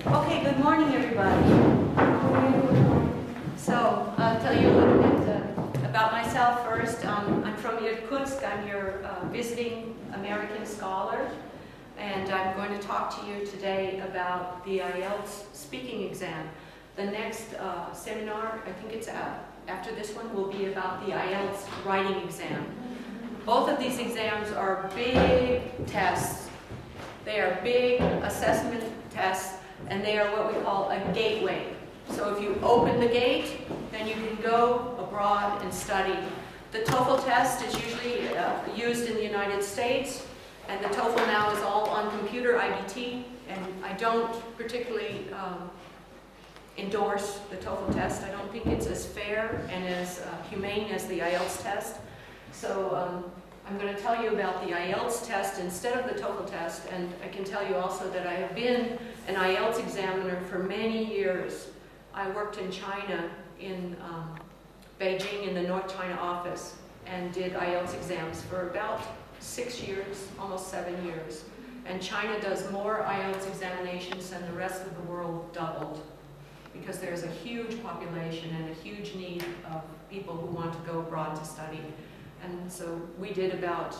Okay, good morning, everybody. So, I'll tell you a little bit about myself first. I'm from Irkutsk. I'm your visiting American scholar, and I'm going to talk to you today about the IELTS speaking exam. The next seminar, I think it's after this one, will be about the IELTS writing exam. Both of these exams are big tests. They are big assessment tests, and they are what we call a gateway. So if you open the gate, then you can go abroad and study. The TOEFL test is usually used in the United States, and the TOEFL now is all on computer, IBT, and I don't particularly endorse the TOEFL test. I don't think it's as fair and as humane as the IELTS test. So I'm going to tell you about the IELTS test instead of the TOEFL test, and I can tell you also that I have been an IELTS examiner for many years. I worked in China, in Beijing, in the North China office, and did IELTS exams for about 6 years, almost 7 years. And China does more IELTS examinations than the rest of the world doubled, because there's a huge population and a huge need of people who want to go abroad to study. And so we did about,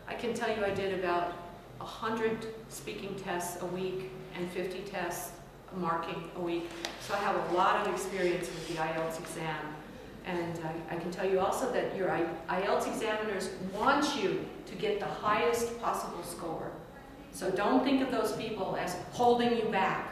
I can tell you I did about 100 speaking tests a week and 50 tests marking a week. So I have a lot of experience with the IELTS exam. And I can tell you also that your IELTS examiners want you to get the highest possible score. So don't think of those people as holding you back.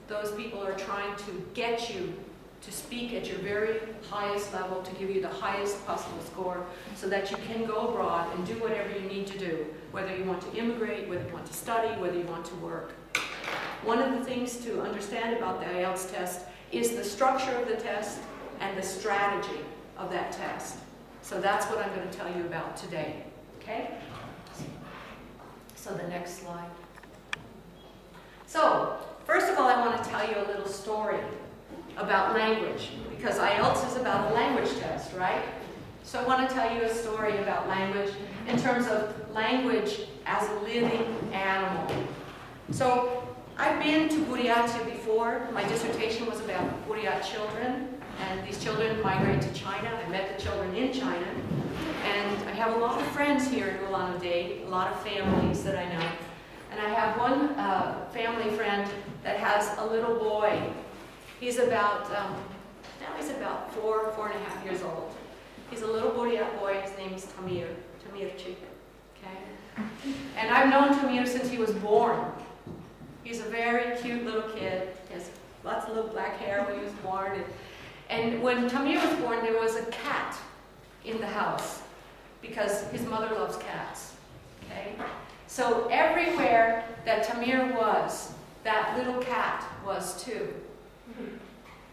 Those people are trying to get you to speak at your very highest level, to give you the highest possible score, so that you can go abroad and do whatever you need to do, whether you want to immigrate, whether you want to study, whether you want to work. One of the things to understand about the IELTS test is the structure of the test and the strategy of that test. So that's what I'm going to tell you about today. Okay? So the next slide. So, first of all, I want to tell you a little story about language, because IELTS is about a language test, right? So I want to tell you a story about language in terms of language as a living animal. So I've been to Buryatia before. My dissertation was about Buryat children, and these children migrate to China. I met the children in China, and I have a lot of friends here in Ulaanbaatar, a lot of families that I know. And I have one family friend that has a little boy. He's about, now he's about 4.5 years old. He's a little Buryat boy. His name is Tamirchik, okay? And I've known Tamir since he was born. He's a very cute little kid. He has lots of little black hair when he was born. And when Tamir was born, there was a cat in the house, because his mother loves cats, okay? So everywhere that Tamir was, that little cat was too.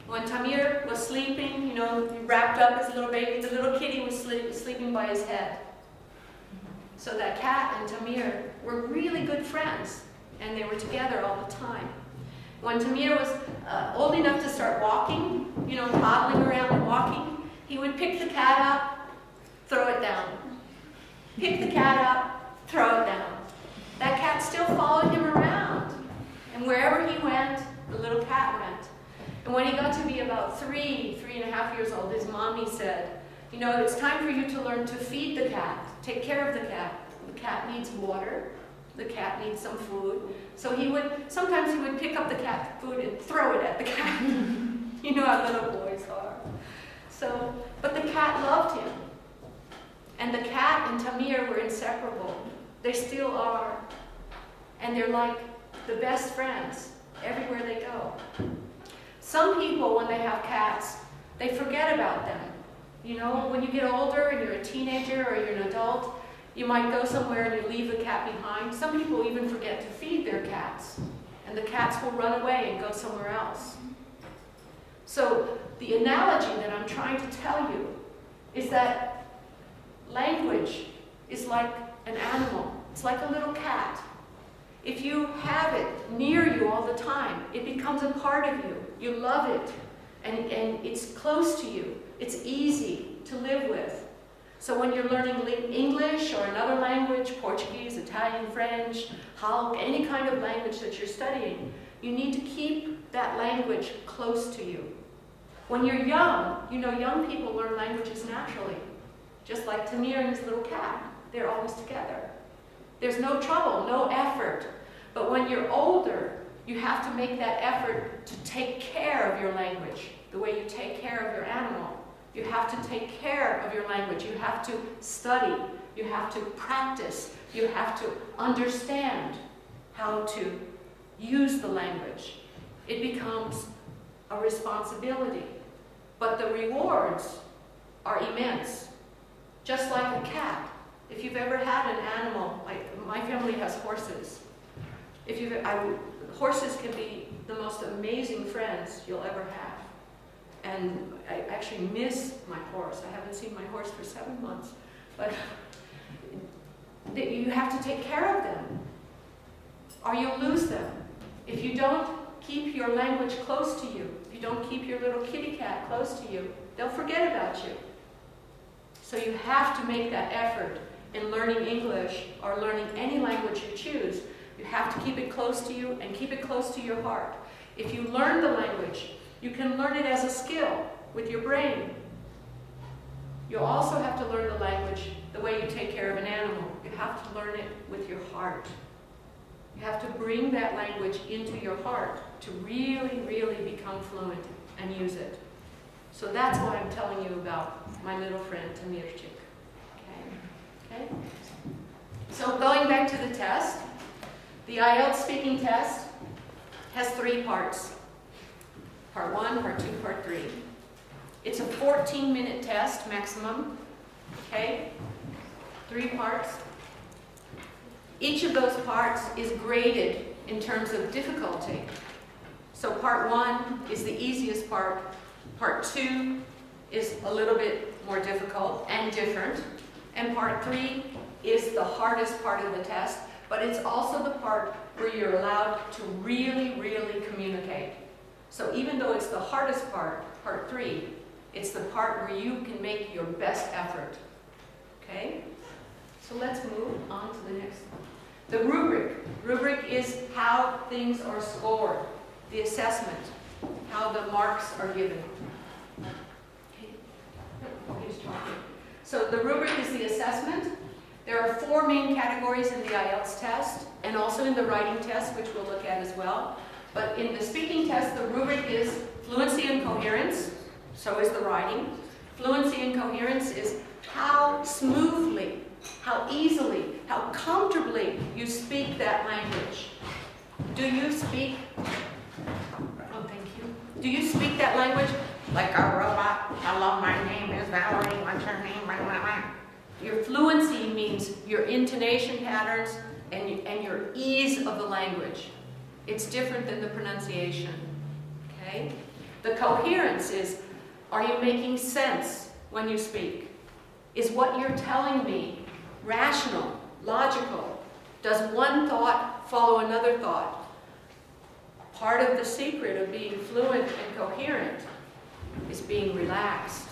When Tamir was sleeping, you know, wrapped up as a little baby, the little kitty was sleeping by his head. So that cat and Tamir were really good friends, and they were together all the time. When Tamir was old enough to start walking, you know, toddling around and walking, he would pick the cat up, throw it down. Pick the cat up, throw it down. That cat still followed him around, and wherever he went, the little cat went. And when he got to be about 3.5 years old, his mommy said, you know, it's time for you to learn to feed the cat, take care of the cat. The cat needs water, the cat needs some food. So sometimes he would pick up the cat food and throw it at the cat. You know how little boys are. So, but the cat loved him. And the cat and Tamir were inseparable. They still are. And they're like the best friends everywhere they go. Some people, when they have cats, they forget about them. You know, when you get older and you're a teenager or you're an adult, you might go somewhere and you leave the cat behind. Some people even forget to feed their cats, and the cats will run away and go somewhere else. So the analogy that I'm trying to tell you is that language is like an animal. It's like a little cat. If you have it near you all the time, it becomes a part of you. You love it, and it's close to you. It's easy to live with. So when you're learning English or another language, Portuguese, Italian, French, Halk, any kind of language that you're studying, You need to keep that language close to you. When you're young, you know, young people learn languages naturally. Just like Tamir and his little cat. They're always together. There's no trouble, no effort. But when you're older, you have to make that effort to take care of your language, the way you take care of your animal. You have to take care of your language. You have to study. You have to practice. You have to understand how to use the language. It becomes a responsibility. But the rewards are immense. Just like a cat. If you've ever had an animal, like my family has horses. Horses can be the most amazing friends you'll ever have. And I actually miss my horse. I haven't seen my horse for 7 months. But you have to take care of them, or you'll lose them. If you don't keep your language close to you, if you don't keep your little kitty cat close to you, they'll forget about you. So you have to make that effort in learning English or learning any language you choose. You have to keep it close to you and keep it close to your heart. If you learn the language, you can learn it as a skill with your brain. You also have to learn the language the way you take care of an animal. You have to learn it with your heart. You have to bring that language into your heart to really, really become fluent and use it. So that's why I'm telling you about my little friend, Tamirchik. Okay? So going back to the test, the IELTS speaking test has 3 parts. Part 1, Part 2, Part 3. It's a 14-minute test maximum. Okay? 3 parts. Each of those parts is graded in terms of difficulty. So Part 1 is the easiest part. Part 2 is a little bit more difficult and different. And Part 3 is the hardest part of the test, but it's also the part where you're allowed to really, really communicate. So even though it's the hardest part, Part 3, it's the part where you can make your best effort. Okay? So let's move on to the next one. The rubric. Rubric is how things are scored. The assessment. How the marks are given. Okay. He's talking. So the rubric is the assessment. There are 4 main categories in the IELTS test, and also in the writing test, which we'll look at as well. But in the speaking test, the rubric is fluency and coherence. So is the writing. Fluency and coherence is how smoothly, how easily, how comfortably you speak that language. Do you speak? Oh, thank you. Do you speak that language like a robot? Hello, my name is Valerie. What's your name? Your fluency means your intonation patterns and your ease of the language. It's different than the pronunciation. Okay? The coherence is, are you making sense when you speak? Is what you're telling me rational, logical? Does one thought follow another thought? Part of the secret of being fluent and coherent is being relaxed.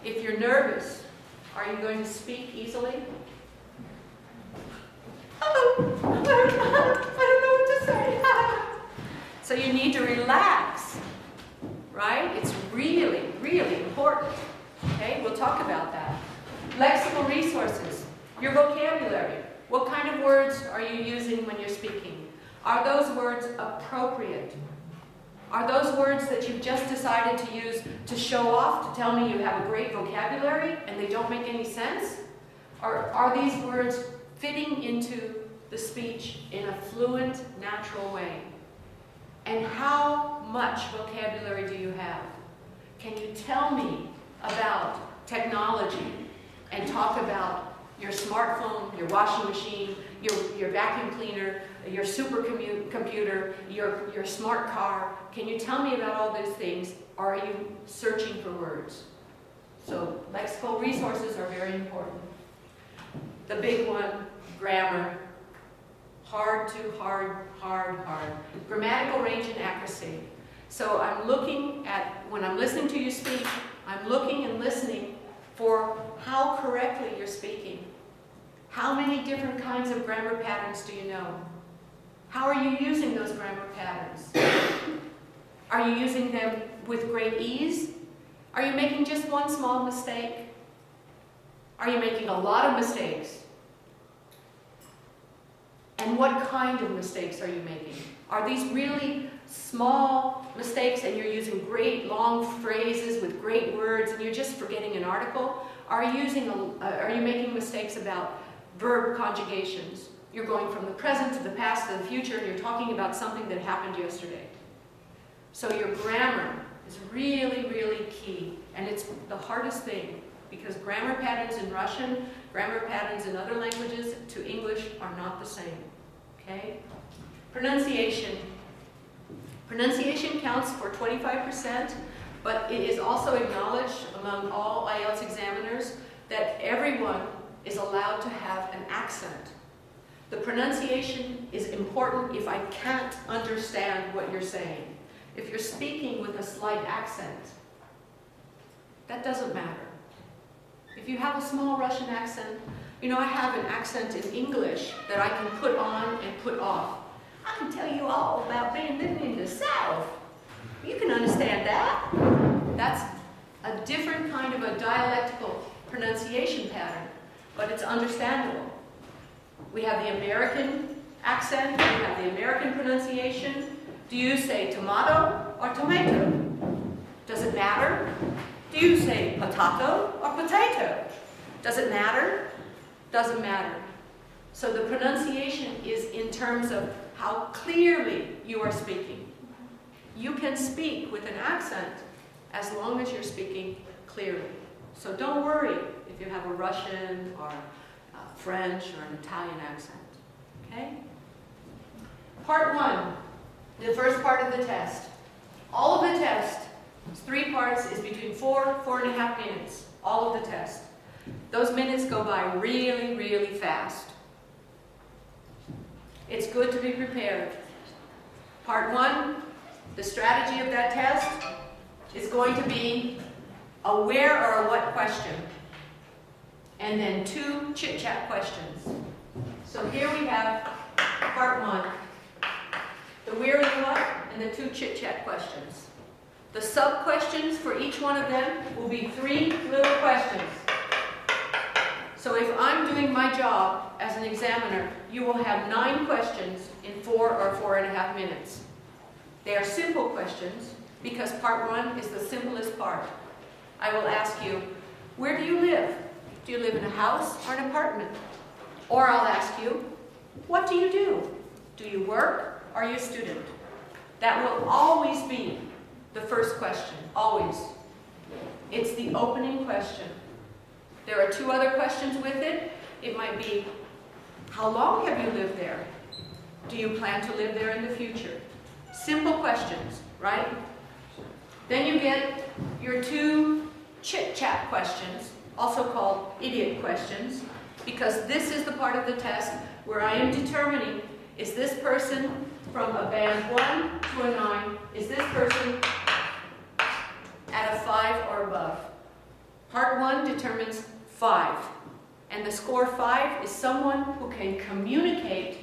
If you're nervous, are you going to speak easily? Oh, I don't know what to say. So you need to relax, right? It's really, really important. Okay, we'll talk about that. Lexical resources, your vocabulary. What kind of words are you using when you're speaking? Are those words appropriate? Are those words that you've just decided to use to show off, to tell me you have a great vocabulary and they don't make any sense? Or are these words fitting into the speech in a fluent, natural way? And how much vocabulary do you have? Can you tell me about technology and talk about your smartphone, your washing machine, your vacuum cleaner, your supercomputer, your smart car? Can you tell me about all those things? Or are you searching for words? So lexical resources are very important. The big one, grammar. Hard to hard, hard, hard. Grammatical range and accuracy. So I'm looking at, when I'm listening to you speak, I'm looking and listening for how correctly you're speaking. How many different kinds of grammar patterns do you know? How are you using those grammar patterns? Are you using them with great ease? Are you making just one small mistake? Are you making a lot of mistakes? And what kind of mistakes are you making? Are these really small mistakes and you're using great long phrases with great words and you're just forgetting an article? Are you making mistakes about verb conjugations? You're going from the present to the past to the future and you're talking about something that happened yesterday. So your grammar is really, really key. And it's the hardest thing because grammar patterns in Russian, grammar patterns in other languages to English are not the same. Okay? Pronunciation. Pronunciation counts for 25%, but it is also acknowledged among all IELTS examiners that everyone is allowed to have an accent. The pronunciation is important if I can't understand what you're saying. If you're speaking with a slight accent, that doesn't matter. If you have a small Russian accent, you know, I have an accent in English that I can put on and put off. I can tell you all about being living in the South. You can understand that. That's a different kind of a dialectical pronunciation pattern, but it's understandable. We have the American accent, we have the American pronunciation. Do you say tomato or tomato? Does it matter? Do you say potato or potato? Does it matter? Doesn't matter. So the pronunciation is in terms of how clearly you are speaking. You can speak with an accent as long as you're speaking clearly. So don't worry if you have a Russian or a French or an Italian accent. Okay? Part 1, the first part of the test. All of the test, it's 3 parts, is between 4.5 minutes. All of the test. Those minutes go by really, really fast. It's good to be prepared. Part 1, the strategy of that test is going to be a where or a what question. And then 2 chit-chat questions. So here we have part 1. The where and the what, and the 2 chit-chat questions. The sub-questions for each one of them will be 3 little questions. So if I'm doing my job as an examiner, you will have 9 questions in 4 or 4.5 minutes. They are simple questions because part 1 is the simplest part. I will ask you, where do you live? Do you live in a house or an apartment? Or I'll ask you, what do you do? Do you work or are you a student? That will always be the first question, always. It's the opening question. There are 2 other questions with it. It might be, how long have you lived there? Do you plan to live there in the future? Simple questions, right? Then you get your 2 chit-chat questions, also called idiot questions, because this is the part of the test where I am determining, is this person from a band 1 to a 9, is this person at a 5 or above? Part 1 determines 5. And the score 5 is someone who can communicate,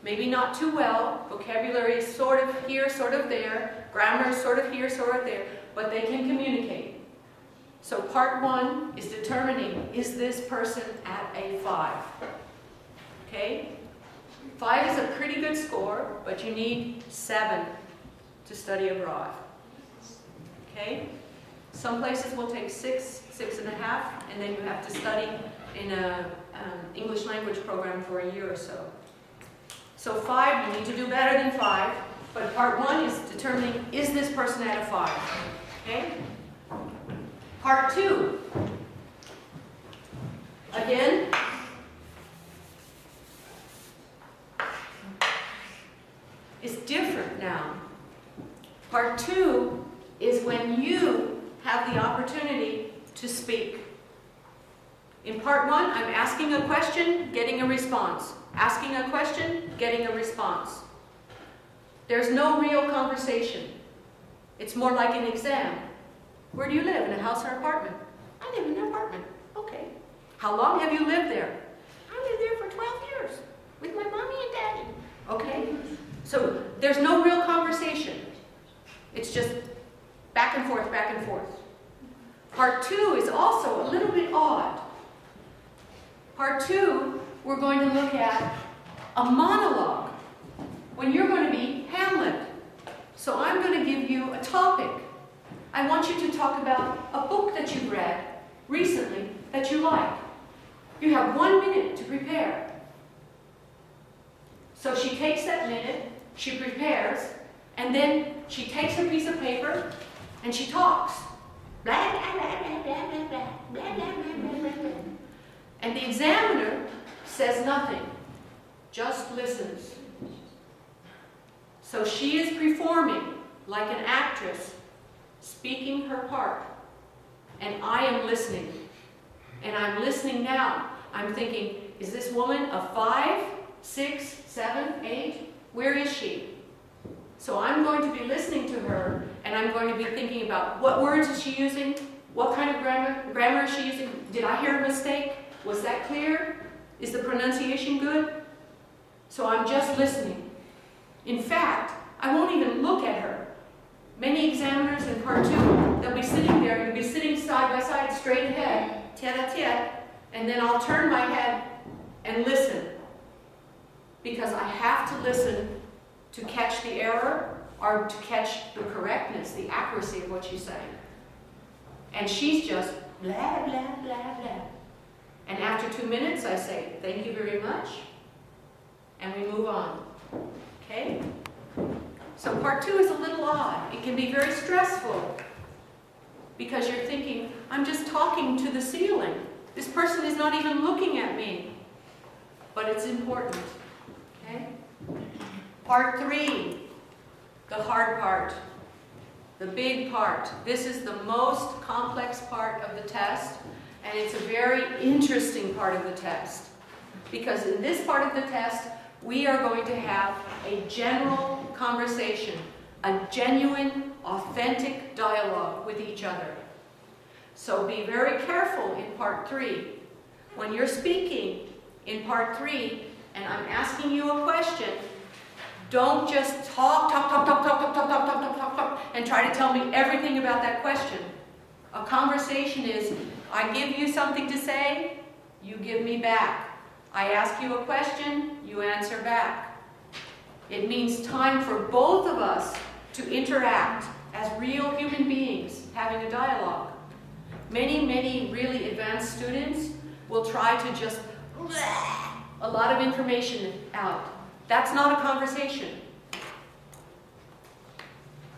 maybe not too well, vocabulary is sort of here, sort of there, grammar is sort of here, sort of there, but they can communicate. So part 1 is determining, is this person at a 5? Okay? 5 is a pretty good score, but you need 7 to study abroad. Okay? Some places will take 6, 6.5, and then you have to study in an English language program for a year or so. So 5, you need to do better than 5, but part 1 is determining, is this person at a 5? Okay? Part 2. Again, is different now. Part 2 is when you have the opportunity to speak. In part 1, I'm asking a question, getting a response. Asking a question, getting a response. There's no real conversation. It's more like an exam. Where do you live? In a house or apartment? I live in an apartment. Okay. How long have you lived there? I lived there for 12 years with my mommy and daddy. Okay. So there's no real conversation. It's just back and forth, back and forth. Part 2 is also a little bit odd. Part 2, we're going to look at a monologue, when you're going to be Hamlet. So I'm going to give you a topic. I want you to talk about a book that you've read recently that you like. You have 1 minute to prepare. So she takes that minute, she prepares, and then she takes a piece of paper and she talks. Blah, blah, blah, blah, blah, blah, blah, blah, blah, blah, blah. And the examiner says nothing, just listens. So she is performing like an actress, speaking her part. And I am listening. And I'm listening now. I'm thinking, is this woman a 5, 6, 7, 8? Where is she? So I'm going to be listening to her, and I'm going to be thinking about what words is she using? What kind of grammar is she using? Did I hear a mistake? Was that clear? Is the pronunciation good? So I'm just listening. In fact, I won't even look at her. Many examiners in part 2, they'll be sitting there, you'll be sitting side by side, straight ahead, tete-a-tete, and then I'll turn my head and listen. Because I have to listen to catch the error or to catch the correctness, the accuracy of what she's saying. And she's just blah, blah, blah, blah. And after 2 minutes, I say, thank you very much, and we move on. Okay? So part 2 is a little odd. It can be very stressful because you're thinking, I'm just talking to the ceiling. This person is not even looking at me. But it's important. Okay? Part 3, the hard part, the big part. This is the most complex part of the test, and it's a very interesting part of the test. Because in this part of the test, we are going to have a general conversation, a genuine, authentic dialogue with each other. So be very careful in part 3. When you're speaking in part 3, and I'm asking you a question, don't just talk, and try to tell me everything about that question. A conversation is, I give you something to say, you give me back. I ask you a question, you answer back. It means time for both of us to interact as real human beings, having a dialogue. Many, many really advanced students will try to just a lot of information out. That's not a conversation.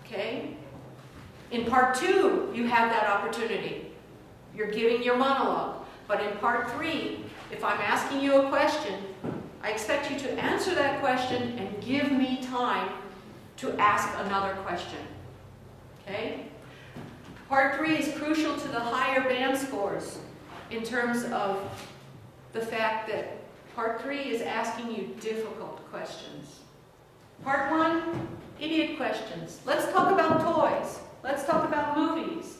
Okay? In part 2, you have that opportunity. You're giving your monologue. But in part 3, if I'm asking you a question, I expect you to answer that question and give me time to ask another question. Okay? Part 3 is crucial to the higher band scores in terms of the fact that part 3 is asking you difficult questions. Part 1, idiot questions. Let's talk about toys. Let's talk about movies.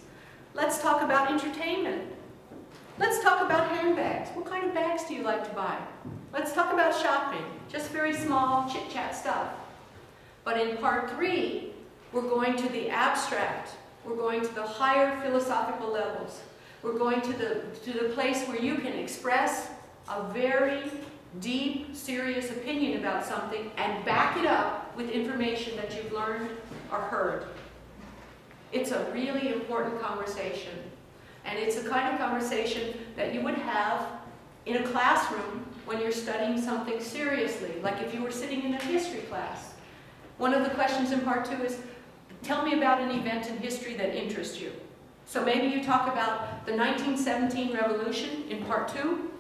Let's talk about entertainment. Let's talk about handbags. What kind of bags do you like to buy? Let's talk about shopping. Just very small chit-chat stuff. But in part 3, we're going to the abstract. We're going to the higher philosophical levels. We're going to the place where you can express a very deep, serious opinion about something and back it up with information that you've learned or heard. It's a really important conversation. And it's the kind of conversation that you would have in a classroom when you're studying something seriously, like if you were sitting in a history class. One of the questions in part 2 is, tell me about an event in history that interests you. So maybe you talk about the 1917 revolution in part 2.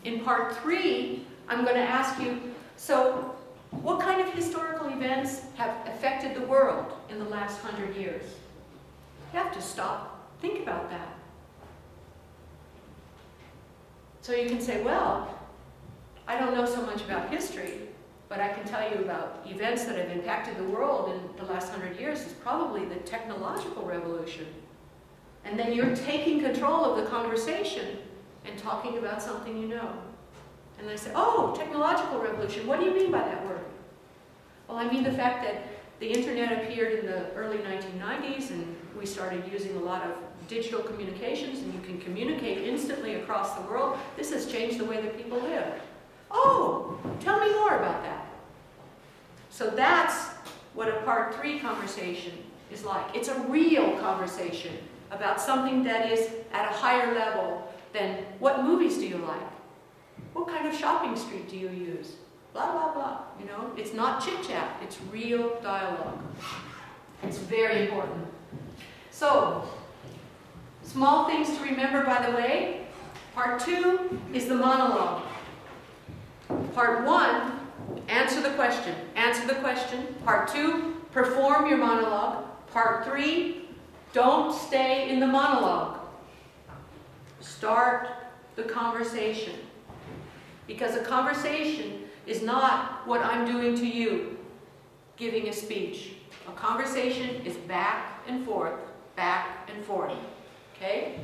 In part 3, I'm going to ask you, so what kind of historical events have affected the world in the last 100 years? You have to stop, think about that. So you can say, well, I don't know so much about history, but I can tell you about events that have impacted the world in the last 100 years is probably the technological revolution. And then you're taking control of the conversation and talking about something you know. And I say, oh, technological revolution, what do you mean by that word? Well, I mean the fact that the internet appeared in the early 1990s and we started using a lot of digital communications and you can communicate instantly across the world. This has changed the way that people live. Oh, tell me more about that. So that's what a part 3 conversation is like. It's a real conversation about something that is at a higher level than what movies do you like? What kind of shopping street do you use? Blah, blah, blah. You know, it's not chit-chat, it's real dialogue. It's very important. So, small things to remember, by the way. Part 2 is the monologue. Part 1, answer the question. Answer the question. Part 2, perform your monologue. Part 3, don't stay in the monologue. Start the conversation. Because a conversation is not what I'm doing to you, giving a speech. A conversation is back and forth, okay?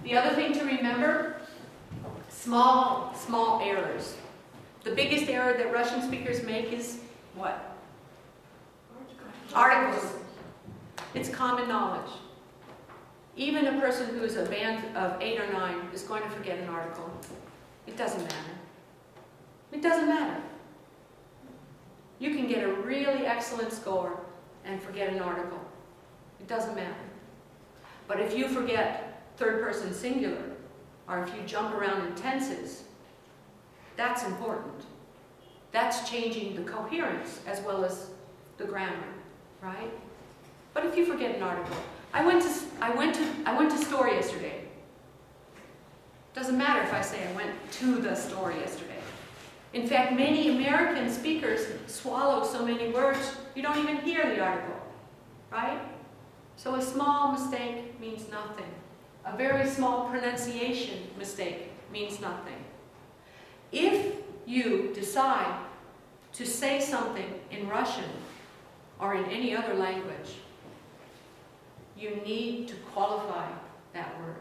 The other thing to remember, small errors. The biggest error that Russian speakers make is what? Articles. It's common knowledge. Even a person who's a band of 8 or 9 is going to forget an article. It doesn't matter. It doesn't matter. You can get a really excellent score and forget an article. It doesn't matter. But if you forget third person singular, or if you jump around in tenses, that's important. That's changing the coherence as well as the grammar, right? But if you forget an article, I went to store yesterday. Doesn't matter if I say I went to the store yesterday. In fact, many American speakers swallow so many words, you don't even hear the article, right? So a small mistake means nothing. A very small pronunciation mistake means nothing. If you decide to say something in Russian or in any other language, you need to qualify that word.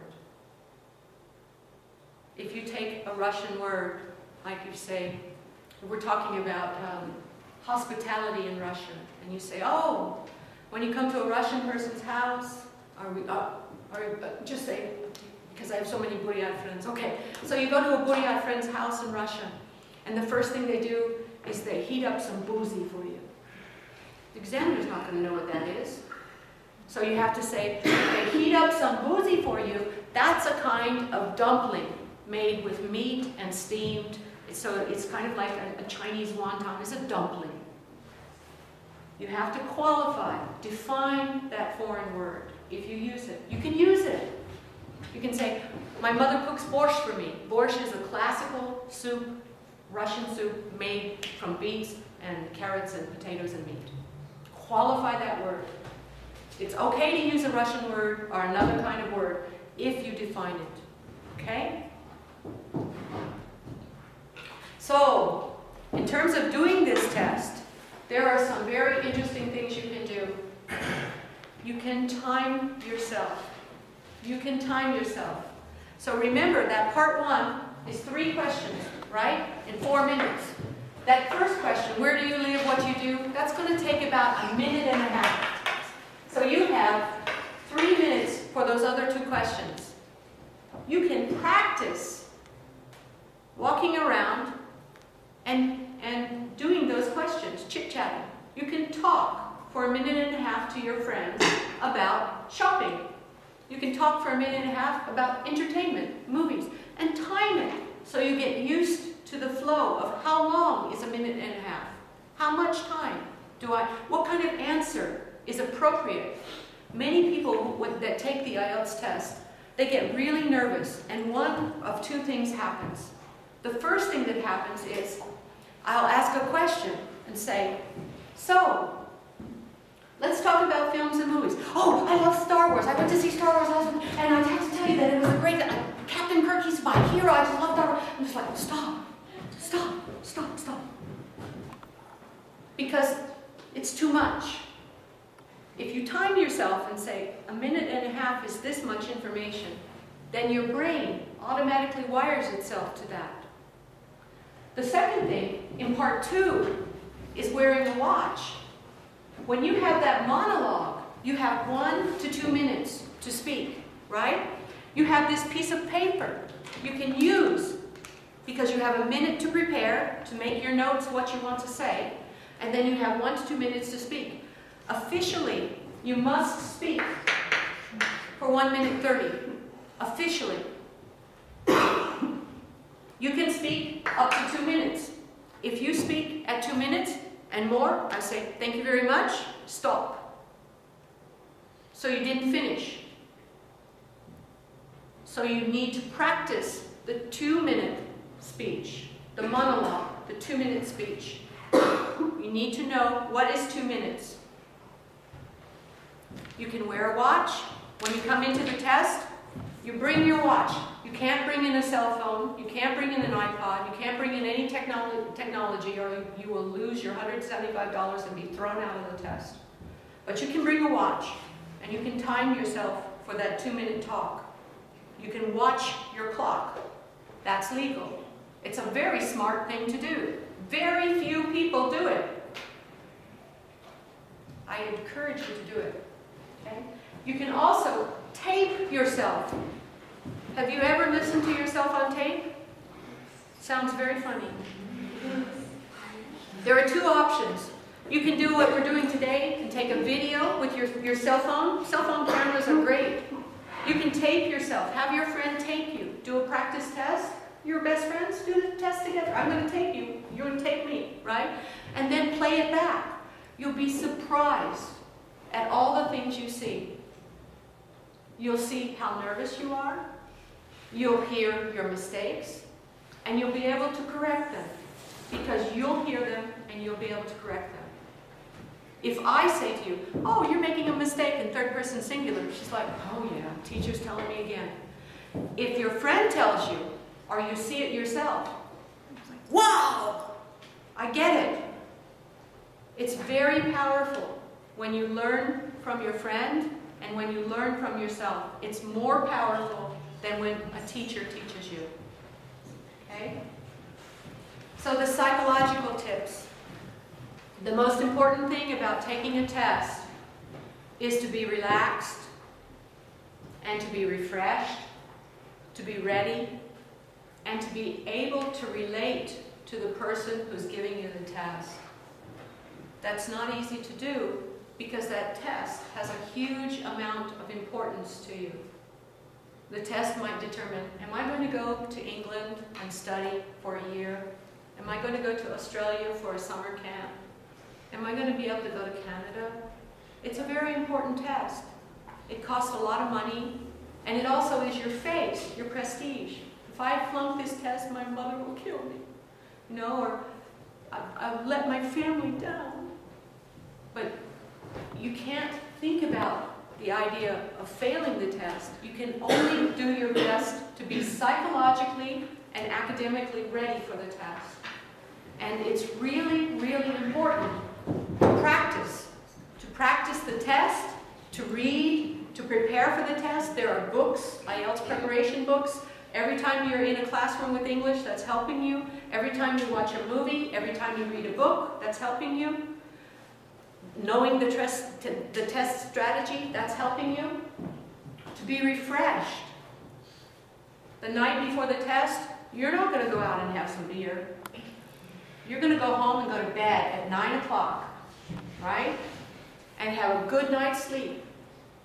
If you take a Russian word, like you say, we're talking about hospitality in Russian, and you say, oh, when you come to a Russian person's house, just say, because I have so many buryat friends. Okay, so you go to a buryat friend's house in Russia, and the first thing they do is they heat up some boozy for you. The examiner's not going to know what that is. So you have to say, they heat up some boozy for you. That's a kind of dumpling made with meat and steamed. So it's kind of like a Chinese wonton. It's a dumpling. You have to qualify, define that foreign word if you use it. You can use it. You can say, my mother cooks borscht for me. Borscht is a classical soup, Russian soup, made from beets and carrots and potatoes and meat. Qualify that word. It's okay to use a Russian word or another kind of word if you define it. Okay? So, in terms of doing this test, there are some very interesting things you can do. You can time yourself. You can time yourself. So remember that part 1 is 3 questions, right? In 4 minutes. That first question, where do you live, what do you do, that's going to take about 1.5 minutes. So you have 3 minutes for those other 2 questions. You can practice walking around and doing those questions, chit-chatting. You can talk for 1.5 minutes to your friends about shopping. You can talk for 1.5 minutes about entertainment, movies, and time it so you get used to the flow of how long is 1.5 minutes. How much time what kind of answer is appropriate? Many people that take the IELTS test, they get really nervous, and one of 2 things happens. The first thing that happens is, I'll ask a question and say, so, let's talk about films and movies. Oh, I love Star Wars. I went to see Star Wars last week, and I have to tell you that it was a great, Captain Kirk, he's my hero. I just love Star Wars. I'm just like, stop. Because it's too much. If you time yourself and say, 1.5 minutes is this much information, then your brain automatically wires itself to that. The second thing, in part 2, is wearing a watch. When you have that monologue, you have 1 to 2 minutes to speak, right? You have this piece of paper you can use because you have a minute to prepare, to make your notes what you want to say, and then you have 1 to 2 minutes to speak. Officially, you must speak for 1 minute 30. Officially. You can speak up to 2 minutes. If you speak at 2 minutes and more, I say, thank you very much, stop. So you didn't finish. So you need to practice the 2-minute speech, the monologue, the 2-minute speech. You need to know what is 2 minutes. You can wear a watch. When you come into the test, you bring your watch. You can't bring in a cell phone. You can't bring in an iPod. You can't bring in any technology or you will lose your $175 and be thrown out of the test. But you can bring a watch and you can time yourself for that 2-minute talk. You can watch your clock. That's legal. It's a very smart thing to do. Very few people do it. I encourage you to do it. Okay? You can also tape yourself. Have you ever listened to yourself on tape? Sounds very funny. There are 2 options. You can do what we're doing today and take a video with your cell phone. Cell phone cameras are great. You can tape yourself. Have your friend tape you. Do a practice test. Your best friends, do the test together. I'm going to tape you. You're going to tape me, right? And then play it back. You'll be surprised at all the things you see. You'll see how nervous you are. You'll hear your mistakes. And you'll be able to correct them. Because you'll hear them and you'll be able to correct them. If I say to you, oh, you're making a mistake in third person singular, she's like, oh yeah, teacher's telling me again. If your friend tells you, or you see it yourself, it's like, wow, I get it. It's very powerful when you learn from your friend and when you learn from yourself. It's more powerful than when a teacher teaches you. Okay? So the psychological tips. The most important thing about taking a test is to be relaxed and to be refreshed, to be ready, and to be able to relate to the person who's giving you the test. That's not easy to do because that test has a huge amount of importance to you. The test might determine, am I going to go to England and study for a year? Am I going to go to Australia for a summer camp? Am I going to be able to go to Canada? It's a very important test. It costs a lot of money, and it also is your face, your prestige. If I flunk this test, my mother will kill me. You know, or I've let my family down. But you can't think about the idea of failing the test. You can only do your best to be psychologically and academically ready for the test. And it's really, really important to practice the test, to read, to prepare for the test. There are books, IELTS preparation books. Every time you're in a classroom with English, that's helping you. Every time you watch a movie, every time you read a book, that's helping you. Knowing the test strategy, that's helping you. To be refreshed. The night before the test, you're not going to go out and have some beer. You're going to go home and go to bed at 9 o'clock, right? And have a good night's sleep.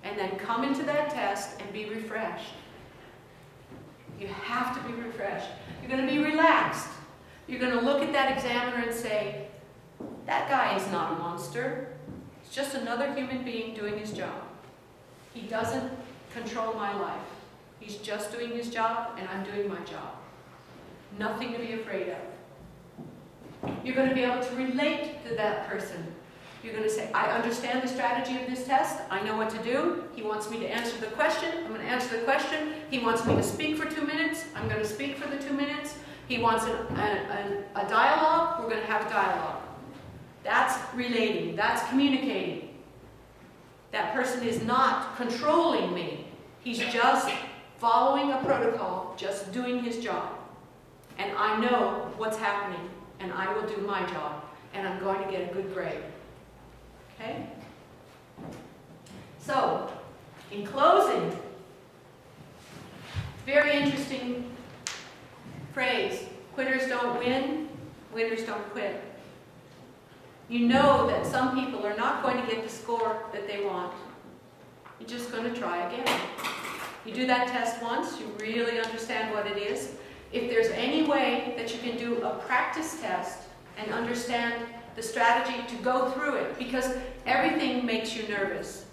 And then come into that test and be refreshed. You have to be refreshed. You're going to be relaxed. You're going to look at that examiner and say, that guy is not a monster. He's just another human being doing his job. He doesn't control my life. He's just doing his job, and I'm doing my job. Nothing to be afraid of. You're going to be able to relate to that person. You're going to say, I understand the strategy of this test. I know what to do. He wants me to answer the question. I'm going to answer the question. He wants me to speak for 2 minutes. I'm going to speak for the 2 minutes. He wants a dialogue. We're going to have a dialogue. That's relating. That's communicating. That person is not controlling me. He's just following a protocol, just doing his job. And I know what's happening, and I will do my job. and I'm going to get a good grade. Okay? So, in closing, very interesting phrase, quitters don't win, winners don't quit. You know that some people are not going to get the score that they want. You're just going to try again. You do that test once, you really understand what it is. If there's any way that you can do a practice test and understand the strategy to go through it, because everything makes you nervous.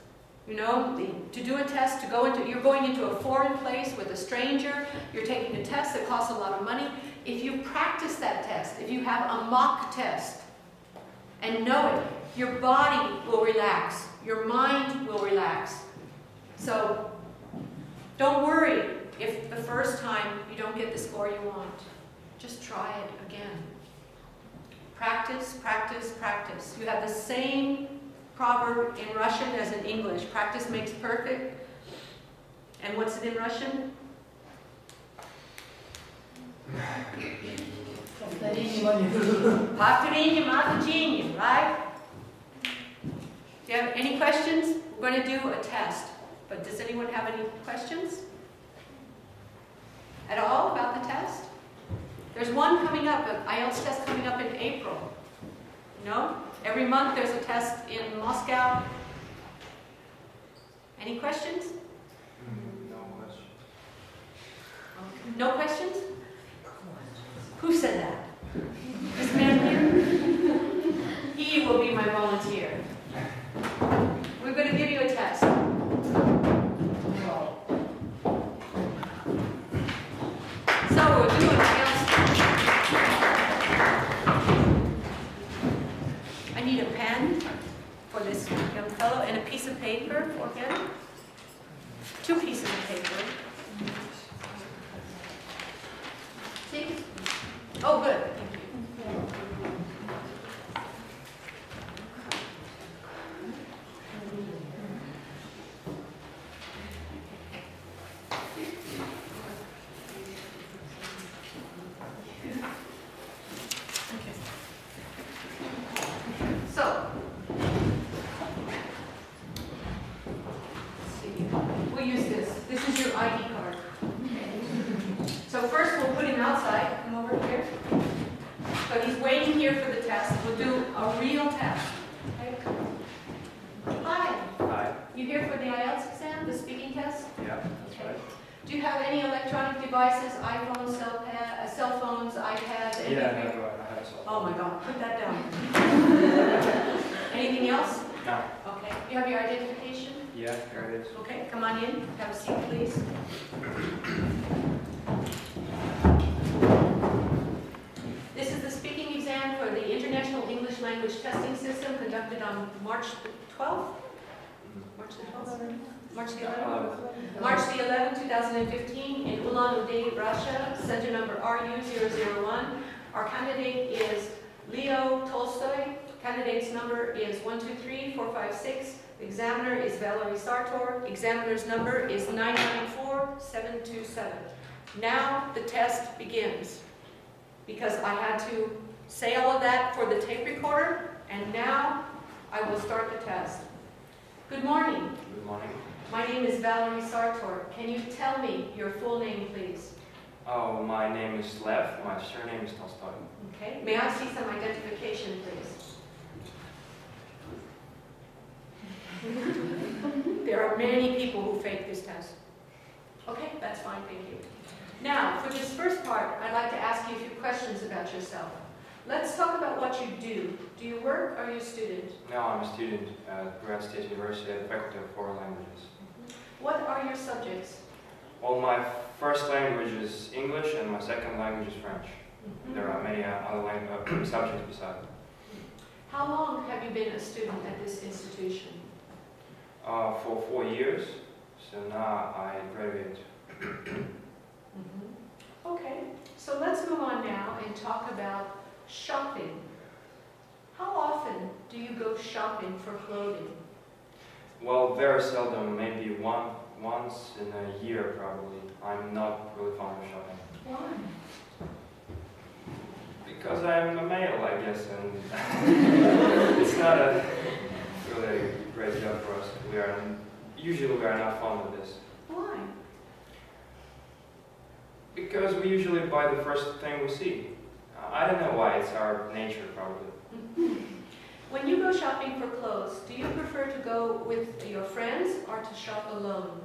You know, to do a test, you're going into a foreign place with a stranger, you're taking a test that costs a lot of money. If you practice that test, if you have a mock test and know it, your body will relax, your mind will relax. So, don't worry if the first time you don't get the score you want. Just try it again. Practice, practice, practice. You have the same proverb in Russian as in English. Practice makes perfect. And what's it in Russian? Повторение мать учения, right? Do you have any questions? We're going to do a test. But does anyone have any questions at all about the test? There's one coming up, an IELTS test coming up in April. No? Every month there's a test in Moscow. Any questions? No questions. Okay. No questions? Who said that? This man here? He will be my volunteer. We're going to give you a test. So we'll do an IELTS. I need a pen for this young fellow and a piece of paper for him. 2 pieces of paper. See? Oh, good. Thank you. March the 11th, 2015, in Ulan-Ude, Russia, center number RU001. Our candidate is Leo Tolstoy. Candidate's number is 123456. The examiner is Valerie Sartor. Examiner's number is 994727. Now the test begins. Because I had to say all of that for the tape recorder, and now I will start the test. Good morning. Good morning. My name is Valerie Sartor. Can you tell me your full name, please? Oh, my name is Lev. My surname is Tolstoy. Okay. May I see some identification, please? There are many people who fake this test. Okay, that's fine, thank you. Now, for this first part, I'd like to ask you a few questions about yourself. Let's talk about what you do. Do you work or are you a student? No, I'm a student at Grad State University at the Faculty of Foreign Languages. What are your subjects? Well, my first language is English and my second language is French. There are many other subjects beside it. How long have you been a student at this institution? For 4 years, so now I graduate. Okay, so let's move on now and talk about shopping. How often do you go shopping for clothing? Well, very seldom, maybe once in a year probably. I'm not really fond of shopping. Why? Because I'm a male, I guess, and it's not a really great job for us. Usually we are not fond of this. Why? Because we usually buy the first thing we see. I don't know why, it's our nature probably. When you go shopping for clothes, do you prefer to go with your friends or to shop alone?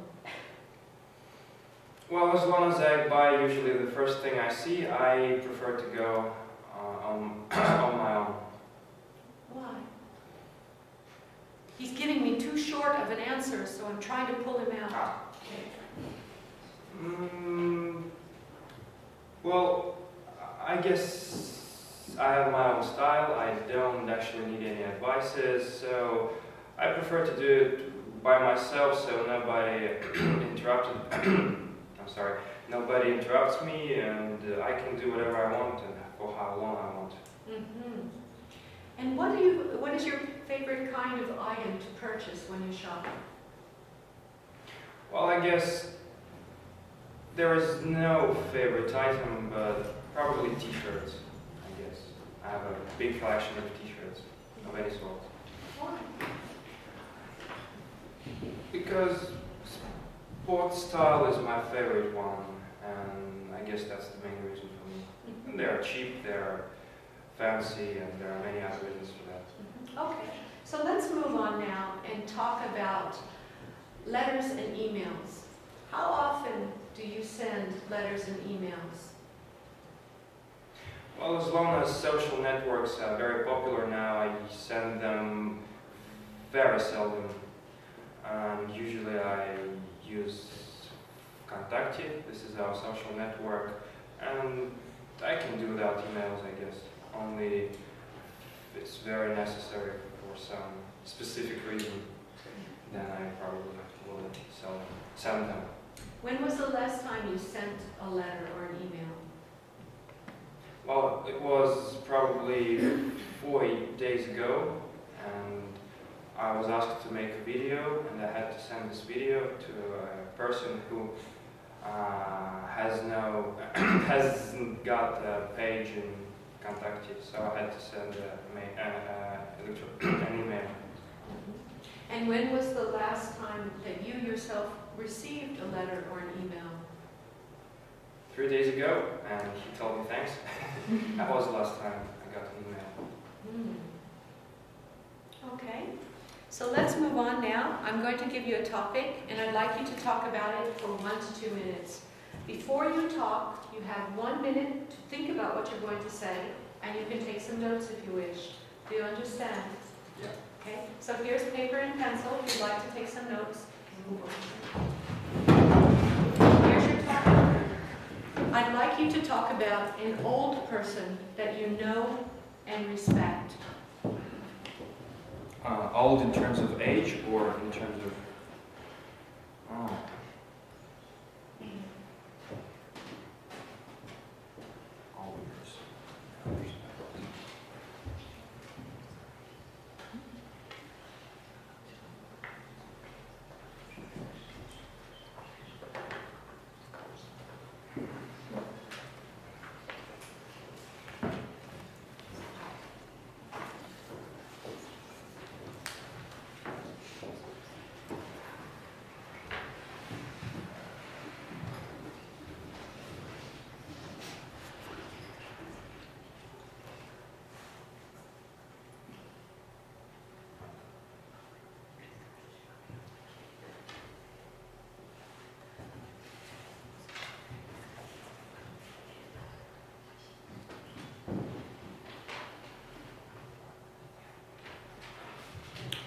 Well, as long as I buy usually the first thing I see, I prefer to go on my own. Why? He's giving me too short of an answer, so I'm trying to pull him out. Well, I guess I have my own style. I don't actually need any advices, so I prefer to do it by myself, so nobody nobody interrupts me, and I can do whatever I want and for how long I want. And what is your favorite kind of item to purchase when you shop? Well, I guess there is no favorite item, but probably t-shirts, I guess. I have a big collection of t-shirts of any sort. Why? Because sports style is my favorite one, and I guess that's the main reason for me. And they are cheap, they are fancy, and there are many other reasons for that. Okay, so let's move on now and talk about letters and emails. How often do you send letters and emails? Well, as long as social networks are very popular now, I send them very seldom. Usually I use Contacti, this is our social network, and I can do without emails, I guess. Only if it's very necessary for some specific reason, then I probably will send them. When was the last time you sent a letter or an email? Well, it was probably 4 days ago, and I was asked to make a video, and I had to send this video to a person who hasn't got a page in Contacti, so I had to send an email. And when was the last time that you yourself received a letter or an email? 3 days ago, and he told me thanks. That was the last time I got an email. Okay, so let's move on now. I'm going to give you a topic, and I'd like you to talk about it for 1 to 2 minutes. Before you talk, you have 1 minute to think about what you're going to say, and you can take some notes if you wish. Do you understand? Yeah. Okay, so here's paper and pencil if you'd like to take some notes. Here's your topic. I'd like you to talk about an old person that you know and respect. Old in terms of age or in terms of... Oh.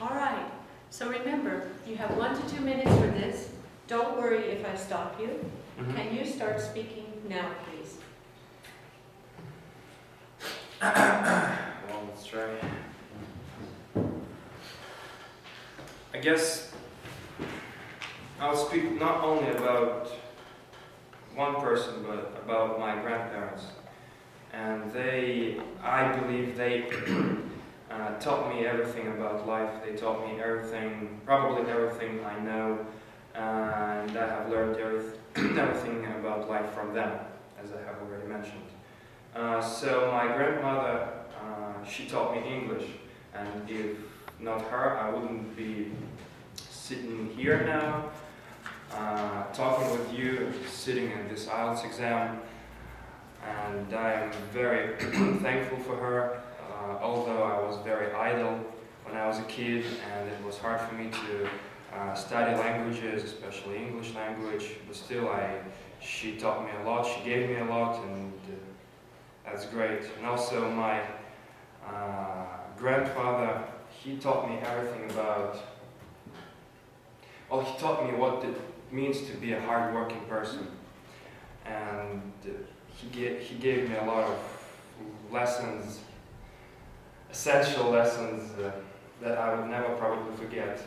All right, so remember, you have 1 to 2 minutes for this. Don't worry if I stop you. Can you start speaking now, please? Well, let's try. I guess I'll speak not only about one person, but about my grandparents. And I believe they taught me everything about life. They taught me everything, probably everything I know, and I have learned everything about life from them, as I have already mentioned. So my grandmother, she taught me English, and if not her, I wouldn't be sitting here now, talking with you, sitting in this IELTS exam, and I'm very thankful for her, although I was very idle when I was a kid, and it was hard for me to study languages, especially English language, but still she taught me a lot, she gave me a lot, and that's great. And also my grandfather, he taught me everything about, well, he taught me what it means to be a hard-working person, and he gave me a lot of lessons, essential lessons that I would never probably forget.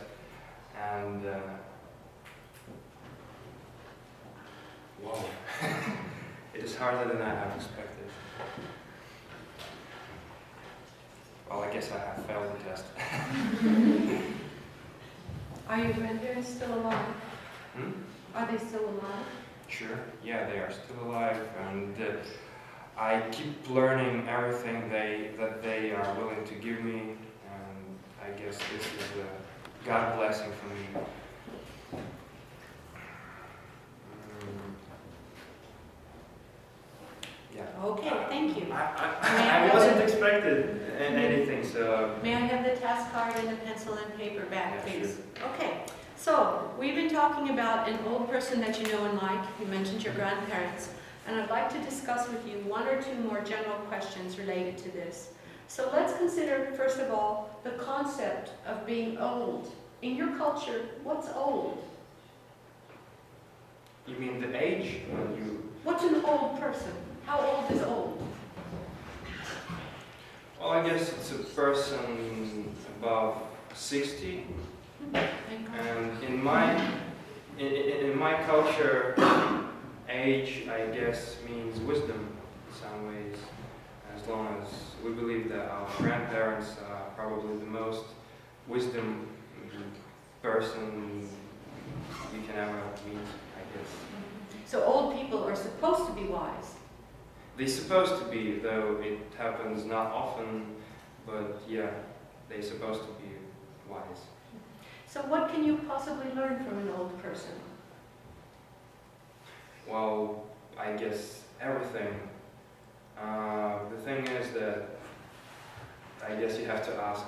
And wow, it is harder than I have expected. Well, I guess I have failed the test. Are your grandparents still alive? Hmm? Are they still alive? Sure, yeah, they are still alive, and I keep learning everything that they are willing to give me, and I guess this is a God blessing for me. Yeah. Okay, thank you. I wasn't expected anything, so... May I have the task card and the pencil and paper back, Yeah, please? sure. Okay, so we've been talking about an old person that you know and like. You mentioned your grandparents. And I'd like to discuss with you one or two more general questions related to this. So let's consider, first of all, the concept of being old. In your culture, what's old? You mean the age when you... What's an old person? How old is old? Well, I guess it's a person above 60. And in my culture, age, I guess, means wisdom in some ways, as long as we believe that our grandparents are probably the most wisdom person you can ever meet, I guess. So old people are supposed to be wise. They're supposed to be, though it happens not often, but yeah, they're supposed to be wise. So what can you possibly learn from an old person? Well, I guess everything. The thing is that I guess you have to ask,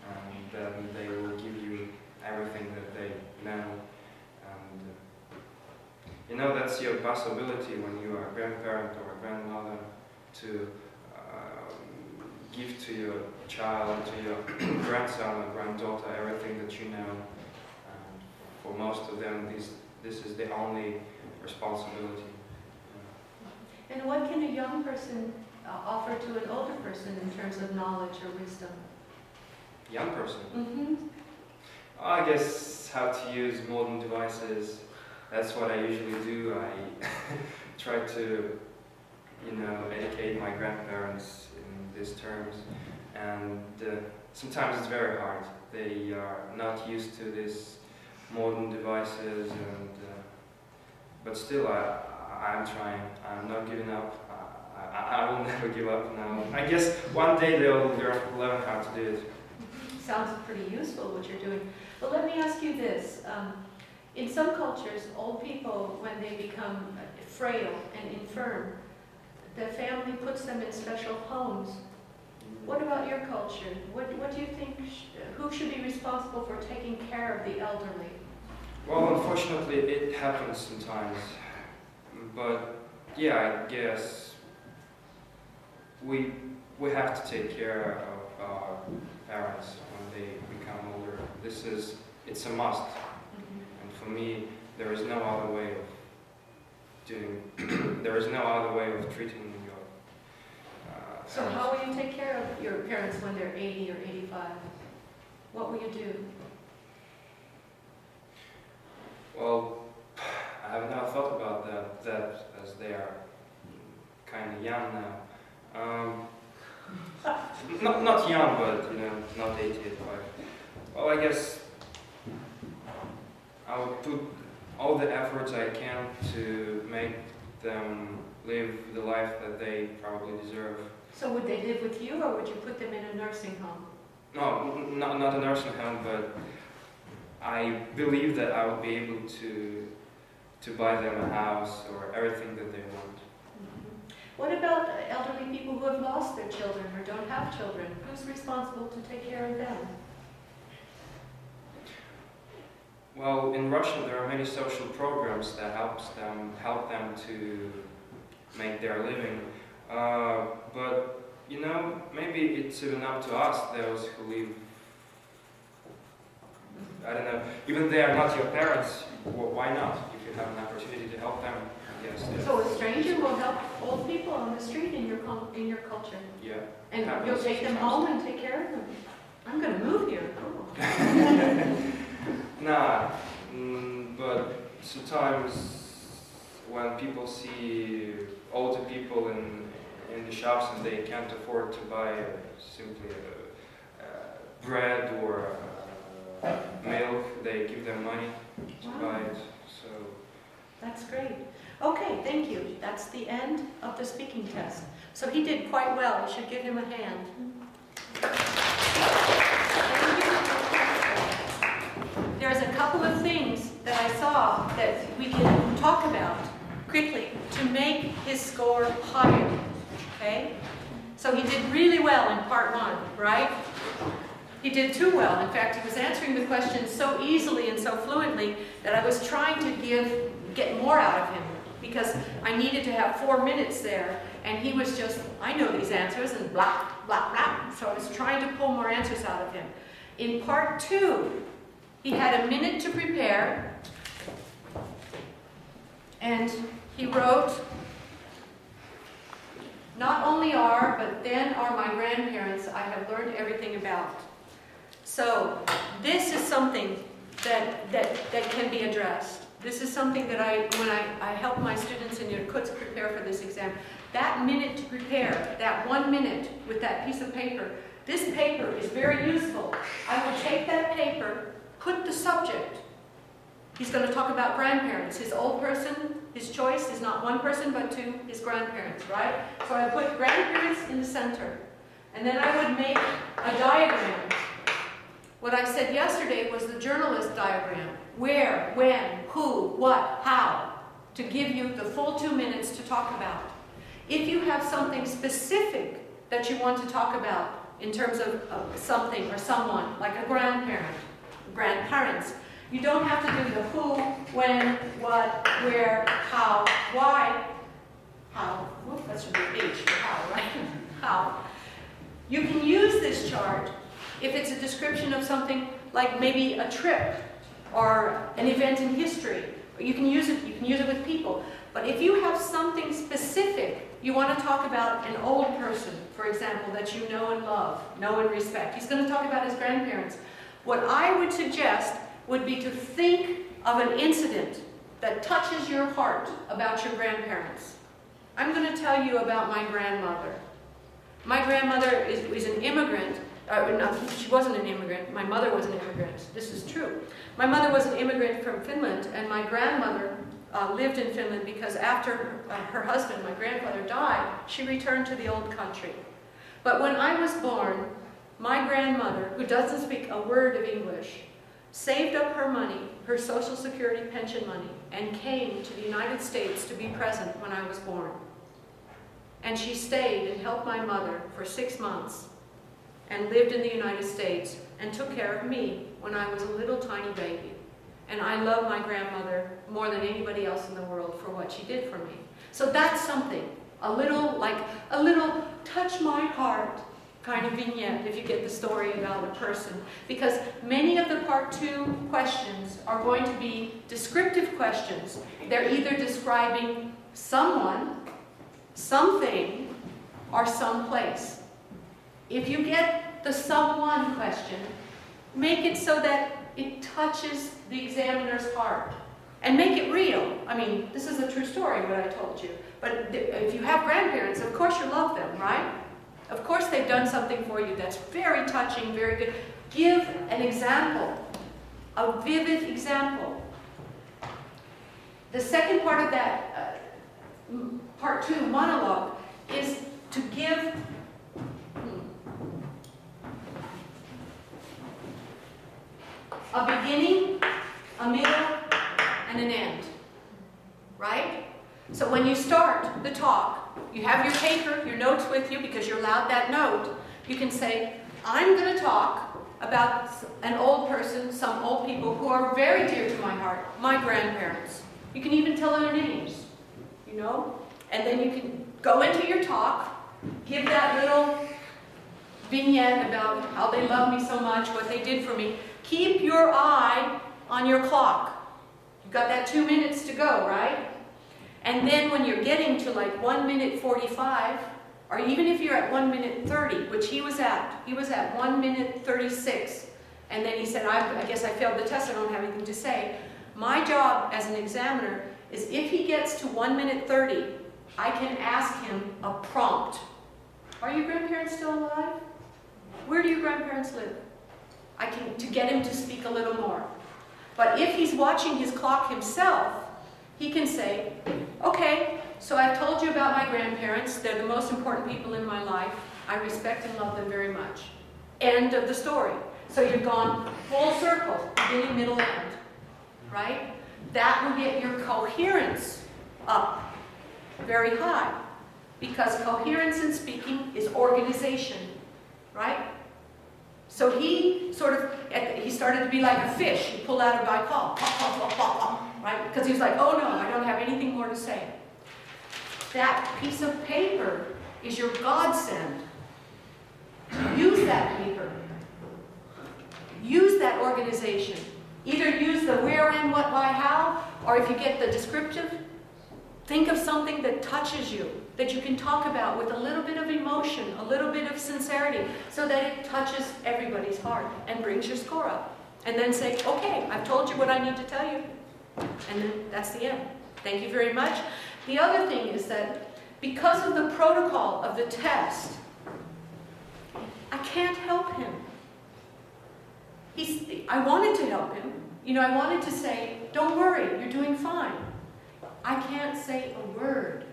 and then they will give you everything that they know. And you know, that's your possibility when you are a grandparent or a grandmother, to give to your child, to your grandson or granddaughter, everything that you know. And for most of them, this is the only responsibility. And what can a young person offer to an older person in terms of knowledge or wisdom? Young person? Mm-hmm. I guess how to use modern devices. That's what I usually do. I try to, educate my grandparents in these terms. And sometimes it's very hard. They are not used to these modern devices, and but still I'm trying. I'm not giving up. I will never give up now. I guess one day they'll learn how to do it. Sounds pretty useful what you're doing. But let me ask you this. In some cultures, old people, when they become frail and infirm, the family puts them in special homes. What about your culture? What do you think, who should be responsible for taking care of the elderly? Well, unfortunately, it happens sometimes. But yeah, I guess we have to take care of our parents when they become older. It's a must. And for me, there is no other way of treating your So parents. how will you take care of your parents when they're 80 or 85? What will you do? Well, I have not thought about that as they are kind of young now. Not young, but not 80, 85. Well, I guess I would put all the efforts I can to make them live the life that they probably deserve. So would they live with you, or would you put them in a nursing home? No, not a nursing home, but I believe that I would be able to buy them a house or everything that they want. What about elderly people who have lost their children or don't have children? Who's responsible to take care of them? Well, in Russia there are many social programs that help them to make their living. But you know, maybe it's even up to us, those who live. I don't know. Even they are not your parents. Well, why not? If you have an opportunity to help them, yes. So a stranger will help old people on the street in your culture. Yeah. And you'll take them home and take care of them. I'm going to move here. Cool. Nah, but sometimes when people see older people in the shops and they can't afford to buy simply bread or milk, they give them money to buy it. So that's great. Okay, thank you. That's the end of the speaking test. So he did quite well. We should give him a hand. There's a couple of things that I saw that we can talk about quickly to make his score higher. Okay? So he did really well in part 1, right? He did too well. In fact, he was answering the questions so easily and so fluently that I was trying to get more out of him, because I needed to have 4 minutes there, and he was just, I know these answers, and blah, blah, blah. So I was trying to pull more answers out of him. In part 2, he had a minute to prepare, and he wrote, not only are, but then are my grandparents I have learned everything about. So this is something that can be addressed. This is something that when I help my students in Irkutsk prepare for this exam, that minute to prepare, that 1 minute with that piece of paper, this paper is very useful. I will take that paper, put the subject. He's going to talk about grandparents. His old person, his choice is not one person but 2, his grandparents, right? So I put grandparents in the center. And then I would make a diagram. What I said yesterday was the journalist diagram. Where, when, who, what, how, to give you the full 2 minutes to talk about. If you have something specific that you want to talk about in terms of something or someone, like a grandparent, grandparents, you don't have to do the who, when, what, where, how, why, how. Whoop, that should be H for how, right? How. You can use this chart if it's a description of something like maybe a trip or an event in history. You can use it with people. But if you have something specific, you want to talk about an old person, for example, that you know and love, know and respect. He's going to talk about his grandparents. What I would suggest would be to think of an incident that touches your heart about your grandparents. I'm going to tell you about my grandmother. My grandmother is an immigrant. No, she wasn't an immigrant. My mother was an immigrant. This is true. My mother was an immigrant from Finland, and my grandmother lived in Finland because after her husband, my grandfather, died, she returned to the old country. But when I was born, my grandmother, who doesn't speak a word of English, saved up her money, her Social Security pension money, and came to the United States to be present when I was born. And she stayed and helped my mother for 6 months and lived in the United States and took care of me when I was a little tiny baby. And I love my grandmother more than anybody else in the world for what she did for me. So that's something, a little touch my heart kind of vignette, if you get the story about a person. Because many of the part 2 questions are going to be descriptive questions. They're either describing someone, something, or someplace. If you get the someone question, make it so that it touches the examiner's heart. And make it real. I mean, this is a true story, what I told you. But if you have grandparents, of course you love them, right? Of course they've done something for you that's very touching, very good. Give an example, a vivid example. The second part of that part 2 monologue is to give a beginning, a middle, and an end. Right? So when you start the talk, you have your paper, your notes with you because you're allowed that note. You can say, I'm going to talk about an old person, some old people who are very dear to my heart, my grandparents. You can even tell their names, you know? And then you can go into your talk, give that little vignette about how they love me so much, what they did for me. Keep your eye on your clock. You've got that 2 minutes to go, right? And then when you're getting to like 1 minute 45, or even if you're at 1 minute 30, which he was at 1 minute 36. And then he said, I guess I failed the test, I don't have anything to say. My job as an examiner is if he gets to 1 minute 30, I can ask him a prompt. Are your grandparents still alive? Where do your grandparents live? To get him to speak a little more. But if he's watching his clock himself, he can say, okay, so I've told you about my grandparents. They're the most important people in my life. I respect and love them very much. End of the story. So you've gone full circle, beginning, middle, end. Right? That will get your coherence up very high. Because coherence in speaking is organization. Right? So he started to be like a fish. He pulled out a bical, right? Because he was like, oh no, I don't have anything more to say. That piece of paper is your godsend. Use that paper. Use that organization. Either use the where, when, what, why, how, or if you get the descriptive, think of something that touches you, that you can talk about with a little bit of emotion, a little bit of sincerity, so that it touches everybody's heart and brings your score up. And then say, okay, I've told you what I need to tell you. And then that's the end. Thank you very much. The other thing is that because of the protocol of the test, I can't help him. I wanted to help him. You know, I wanted to say, don't worry, you're doing fine. I can't say a word.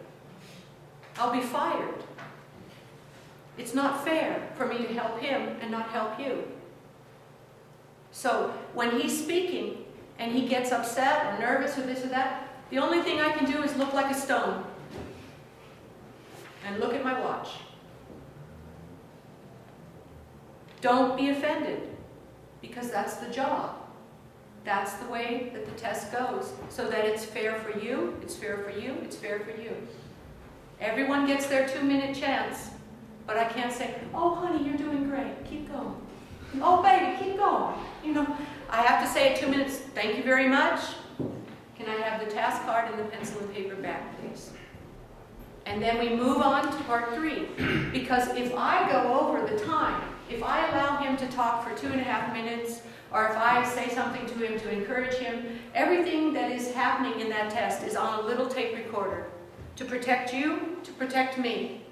I'll be fired. It's not fair for me to help him and not help you. So when he's speaking and he gets upset or nervous or this or that, the only thing I can do is look like a stone and look at my watch. Don't be offended, because that's the job. That's the way that the test goes, so that it's fair for you, it's fair for you, it's fair for you. Everyone gets their 2 minute chance, but I can't say, oh honey, you're doing great, keep going. Oh baby, keep going. You know, I have to say at 2 minutes, thank you very much. Can I have the task card and the pencil and paper back, please? And then we move on to part 3, because if I go over the time, if I allow him to talk for 2.5 minutes, or if I say something to him to encourage him, everything that is happening in that test is on a little tape recorder to protect you, to protect me.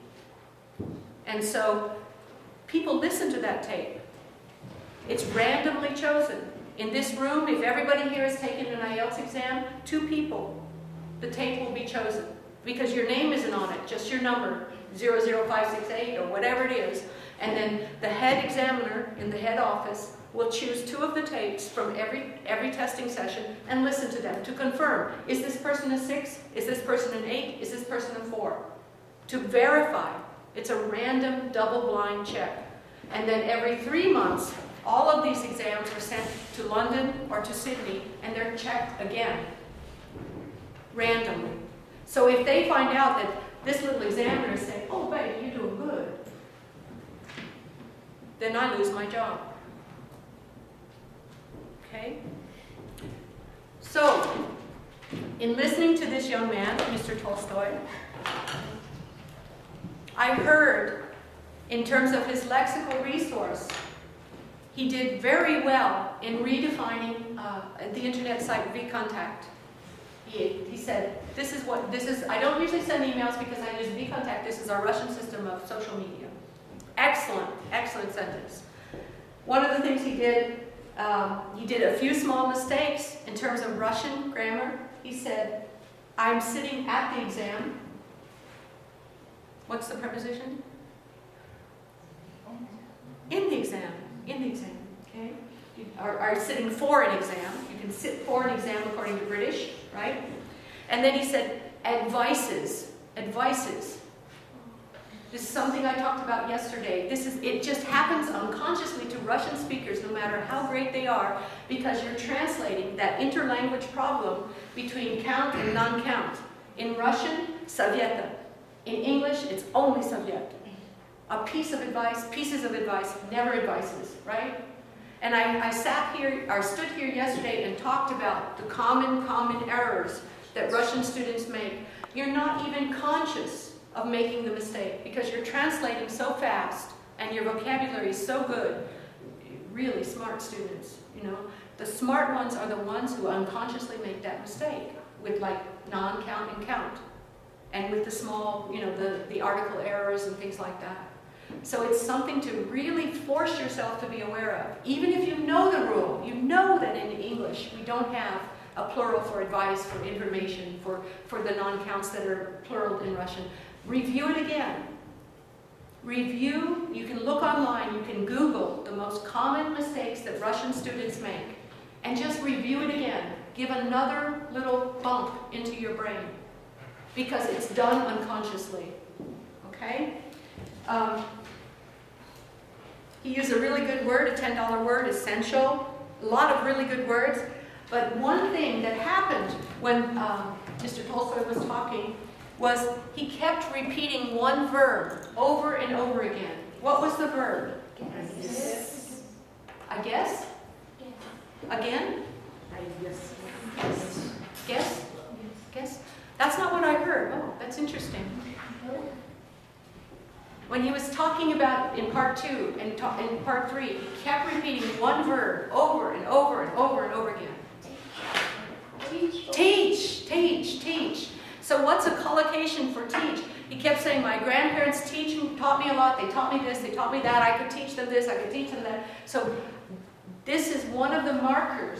And so people listen to that tape. It's randomly chosen. In this room, if everybody here has taken an IELTS exam, 2 people, the tape will be chosen. Because your name isn't on it, just your number, 00568 or whatever it is. And then the head examiner in the head office will choose 2 of the tapes from every testing session and listen to them to confirm, is this person a 6? Is this person an 8? Is this person a 4? To verify. It's a random double-blind check. And then every 3 months, all of these exams are sent to London or to Sydney, and they're checked again, randomly. So if they find out that this little examiner is saying, oh, baby, you're doing good, then I lose my job. Okay? So, in listening to this young man, Mr. Tolstoy, I heard, in terms of his lexical resource, he did very well in redefining the internet site VKontakte. He said, I don't usually send emails because I use VKontakte. This is our Russian system of social media. Excellent, excellent sentence. One of the things he did a few small mistakes in terms of Russian grammar. He said, I'm sitting at the exam, What's the preposition? In the exam. In the exam. Okay? You are sitting for an exam. You can sit for an exam according to British, right? And then he said, advices. Advices. This is something I talked about yesterday. It just happens unconsciously to Russian speakers, no matter how great they are, because you're translating that interlanguage problem between count and non-count. In Russian, sovieta. In English, it's only soviet. A piece of advice, pieces of advice, never advices, right? And I stood here yesterday and talked about the common errors that Russian students make. You're not even conscious of making the mistake because you're translating so fast and your vocabulary is so good. Really smart students, you know. The smart ones are the ones who unconsciously make that mistake with like non-count and count, and with the small, you know, the article errors and things like that. So it's something to really force yourself to be aware of. Even if you know the rule, you know that in English we don't have a plural for advice, for information, for the non-counts that are plural in Russian. Review it again. Review, you can look online, you can Google the most common mistakes that Russian students make, and just review it again. Give another little bump into your brain, because it's done unconsciously. Okay? He used a really good word, a $10 word, essential. A lot of really good words. But one thing that happened when Mr. Tolstoy was talking was he kept repeating one verb over and over again. What was the verb? Guess. I guess? Again? Guess. Guess? Guess? That's not what I heard. Oh, that's interesting. When he was talking about in part 2 and in part 3, he kept repeating one verb over and over and over and over again. Teach, teach, teach. So what's a collocation for teach? He kept saying, my grandparents taught me a lot. They taught me this, they taught me that. I could teach them this, I could teach them that. So this is one of the markers.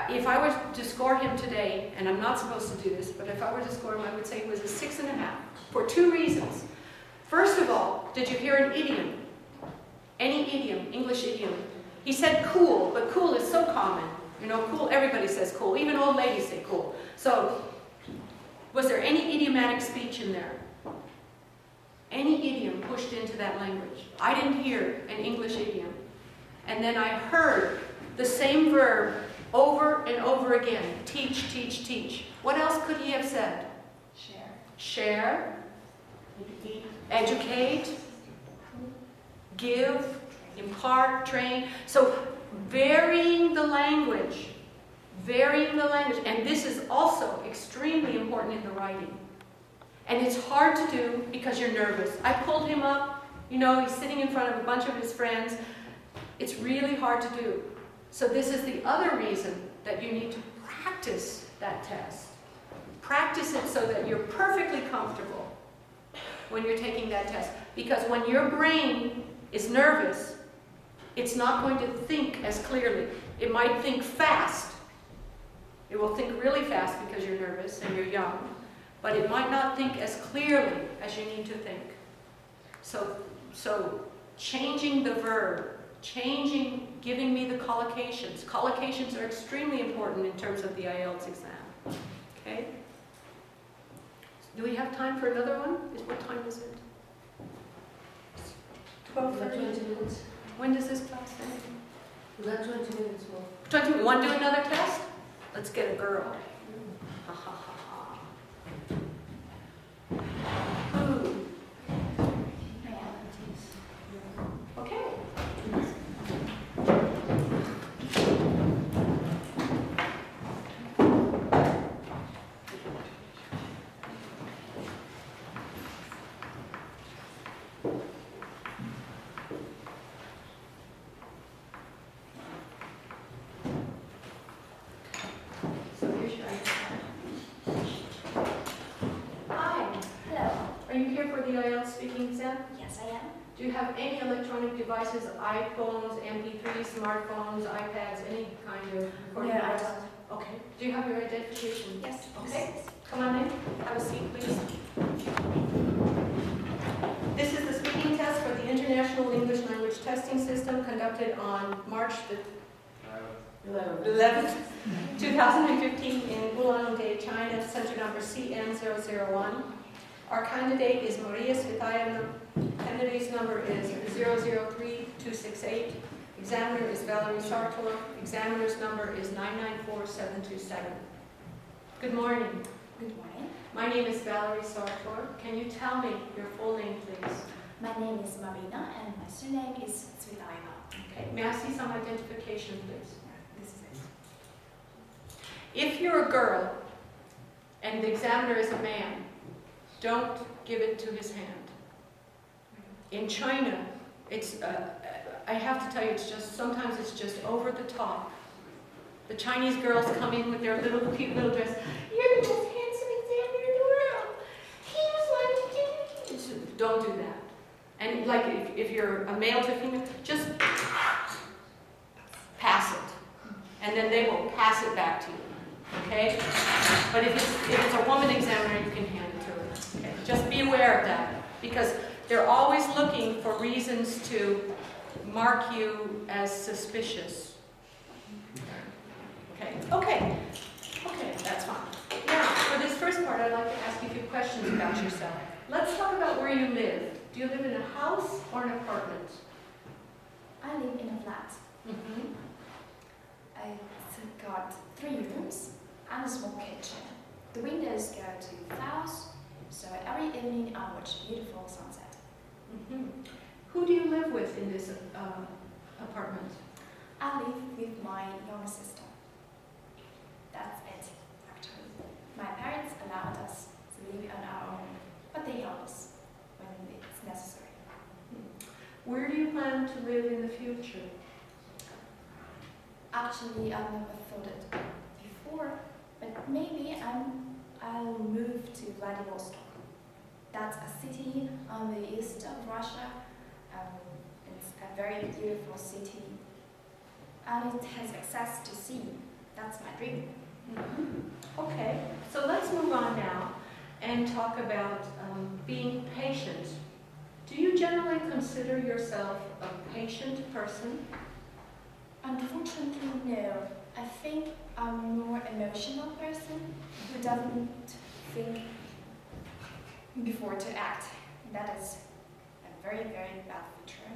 If I were to score him today, and I'm not supposed to do this, but if I were to score him, I would say he was a 6.5 for 2 reasons. First of all, did you hear an idiom? Any idiom, English idiom. He said cool, but cool is so common. You know, cool, everybody says cool. Even old ladies say cool. So, was there any idiomatic speech in there? Any idiom pushed into that language? I didn't hear an English idiom. And then I heard the same verb over and over again. Teach, teach, teach. What else could he have said? Share. Share. Educate. Give. Impart. Train. So varying the language. Varying the language. And this is also extremely important in the writing. And it's hard to do because you're nervous. I pulled him up. You know, he's sitting in front of a bunch of his friends. It's really hard to do. So this is the other reason that you need to practice that test. Practice it so that you're perfectly comfortable when you're taking that test. Because when your brain is nervous, it's not going to think as clearly. It might think fast. It will think really fast because you're nervous and you're young. But it might not think as clearly as you need to think. So changing the verb, giving me the collocations. Collocations are extremely important in terms of the IELTS exam. Okay? Do we have time for another one? What time is it? 12:30. 20 minutes. When does this class end? We got 20 minutes more. 20. Want to do another test? Let's get a girl. Ha ha ha ha. Ooh. Okay. So here's your ID. Hi. Hello. Are you here for the IELTS speaking exam? Yes, I am. Do you have any electronic devices, iPhones, MP3s, smartphones, iPads, any kind of recording No, I device? don't. Okay. Do you have your identification? Yes. Okay. Come on in. Have a seat, please. testing system conducted on March the 11. 11th, 2015 in Ulan-Ude, China, center number CN001. Our candidate is Maria Svitayevna. Candidate's number is 003268. Examiner is Valerie Sartor. Examiner's number is 994727. Good morning. Good morning. My name is Valerie Sartor. Can you tell me your full name, please? My name is Marina and my surname is Svitayeva. Okay. May I see some identification, please? This is it. If you're a girl and the examiner is a man, don't give it to his hand. In China, it's, I have to tell you, it's just, sometimes it's just over the top. The Chinese girls come in with their little cute little dress. You're the most handsome examiner in the world. Here's what you do. Don't do that. And like if you're a male to female, just pass it. And then they will pass it back to you. Okay? But if it's a woman examiner, you can hand it to her. Okay? Just be aware of that. Because they're always looking for reasons to mark you as suspicious. Okay. Okay. Okay, that's fine. Now, for this first part, I'd like to ask you a few questions about yourself. Let's talk about where you live. Do you live in a house or an apartment? I live in a flat. Mm-hmm. I've got 3 rooms and a small kitchen. The windows go to the house, so every evening I watch beautiful sunset. Mm-hmm. Who do you live with in this apartment? I live with my younger sister. That's it, actually. My parents allowed us to live on our own, but they help us when it's necessary. Where do you plan to live in the future? Actually, I've never thought it before, but maybe I'll move to Vladivostok. That's a city on the east of Russia. It's a very beautiful city, and it has access to sea. That's my dream. Mm-hmm. Okay, so let's move on now and talk about being patient. Do you generally consider yourself a patient person? Unfortunately, no. I think I'm a more emotional person who doesn't think before to act. That is a very, very bad feature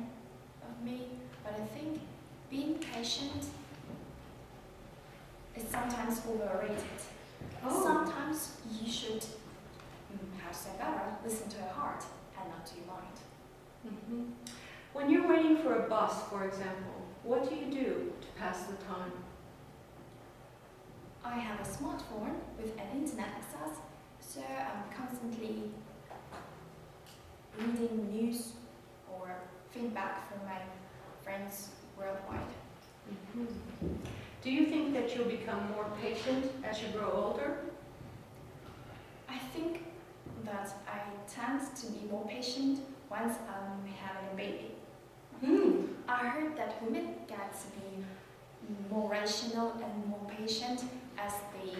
of me. But I think being patient is sometimes overrated. Oh. Sometimes you should, how to say better, listen to your heart and not to your mind. Mm-hmm. When you're waiting for a bus, for example, what do you do to pass the time? I have a smartphone with an internet access, so I'm constantly reading news or feedback from my friends worldwide. Mm-hmm. Do you think that you'll become more patient as you grow older? I think that I tend to be more patient once I'm having a baby. Hmm. I heard that women get to be more rational and more patient as they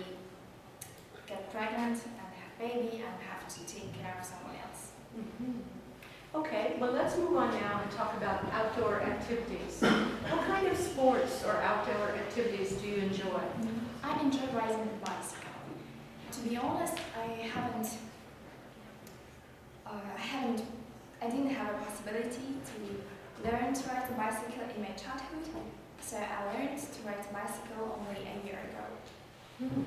get pregnant and have baby and have to take care of someone else. Mm-hmm. Okay, well let's move on now and talk about outdoor activities. What kind of sports or outdoor activities do you enjoy? I enjoy riding the bicycle. To be honest, I didn't have a possibility to learn to ride the bicycle in my childhood, so I learned to ride the bicycle only a year ago. Hmm.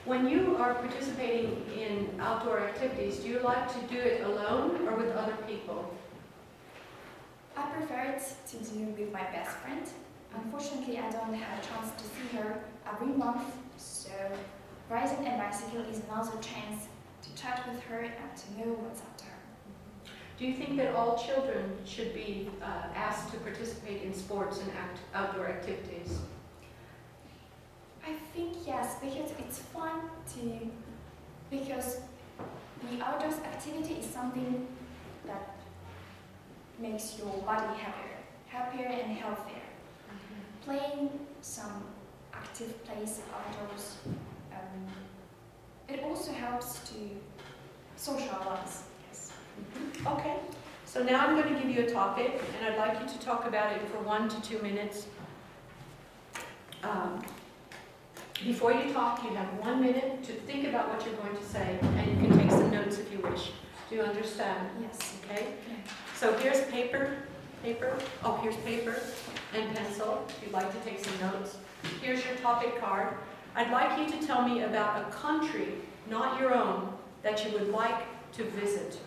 When you are participating in outdoor activities, do you like to do it alone or with other people? I prefer it to do with my best friend. Unfortunately, I don't have a chance to see her every month, so riding a bicycle is another chance to chat with her and to know what's up to her. Do you think that all children should be asked to participate in sports and outdoor activities? I think yes, because it's fun because the outdoors activity is something that makes your body happier and healthier. Mm-hmm. Playing some active plays outdoors, it also helps to socialize. Yes. Mm-hmm. Okay, So now I'm going to give you a topic, and I'd like you to talk about it for 1 to 2 minutes. Before you talk, you have 1 minute to think about what you're going to say, and you can take some notes if you wish. Do you understand? Yes. Okay? Yeah. So here's paper, oh, here's paper and pencil, if you'd like to take some notes. Here's your topic card. I'd like you to tell me about a country, not your own, that you would like to visit.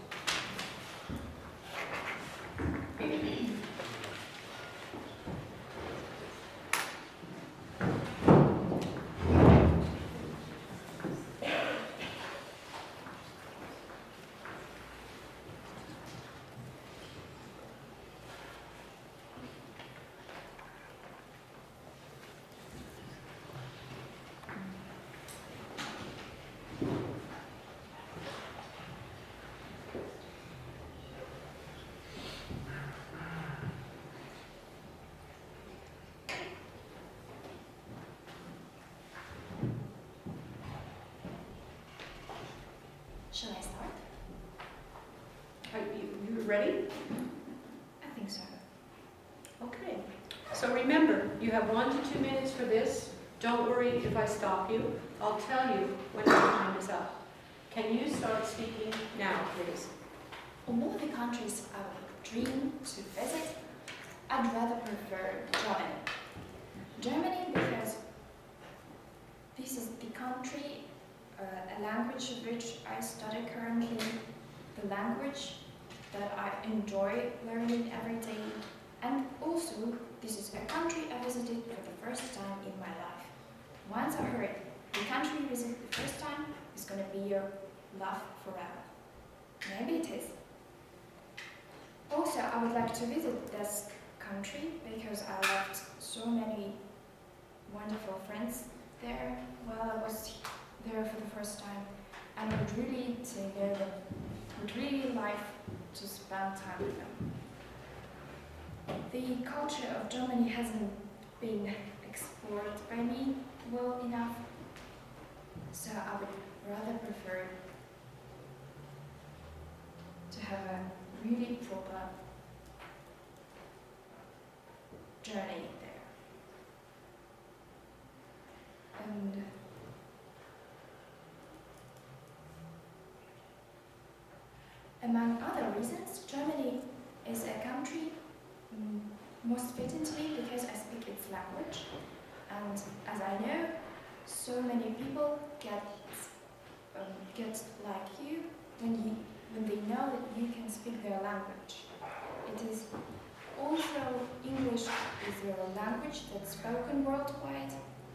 Shall I start? Are you ready? I think so. Okay. So remember, you have 1 to 2 minutes for this. Don't worry if I stop you. I'll tell you when your time is up. Can you start speaking now, please? Although the countries I would dream to visit, I'd rather prefer Germany. Germany because this is the country, a language of which I study currently, the language that I enjoy learning every day, and also this is a country I visited for the first time in my life. Once I heard the country you visit the first time is going to be your love forever. Maybe it is. Also, I would like to visit this country because I left so many wonderful friends there while I was there for the first time, and I would really to know them, would really like to spend time with them. The culture of Germany hasn't been explored by me well enough, so I would rather prefer to have a really proper journey there. And among other reasons, Germany is a country most fittingly because I speak its language, and as I know, so many people get like you when they know that you can speak their language. It is also English is a language that's spoken worldwide.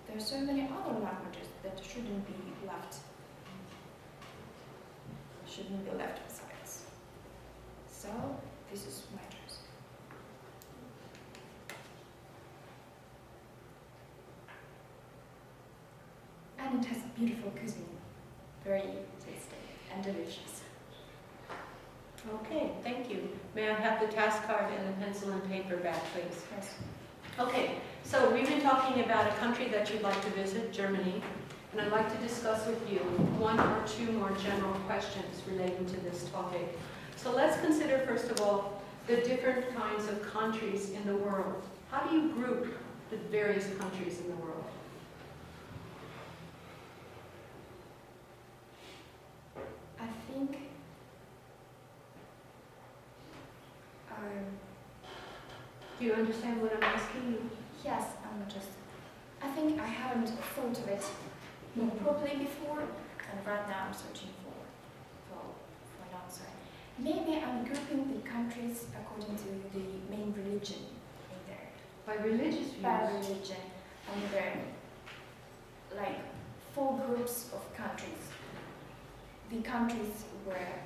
There are so many other languages that shouldn't be left besides. So this is my choice. And it has beautiful cuisine, very tasty and delicious. Okay, thank you. May I have the task card and the pencil and paper back, please? Yes. Okay, so we've been talking about a country that you'd like to visit, Germany, and I'd like to discuss with you 1 or 2 more general questions relating to this topic. So let's consider, first of all, the different kinds of countries in the world. How do you group the various countries in the world? I think Do you understand what I'm asking you? yes, I think I haven't thought of it more properly before, and right now I'm searching for an answer. Maybe I'm grouping the countries according to the main religion in there. By religious views? By religion, and there are like 4 groups of countries. The countries where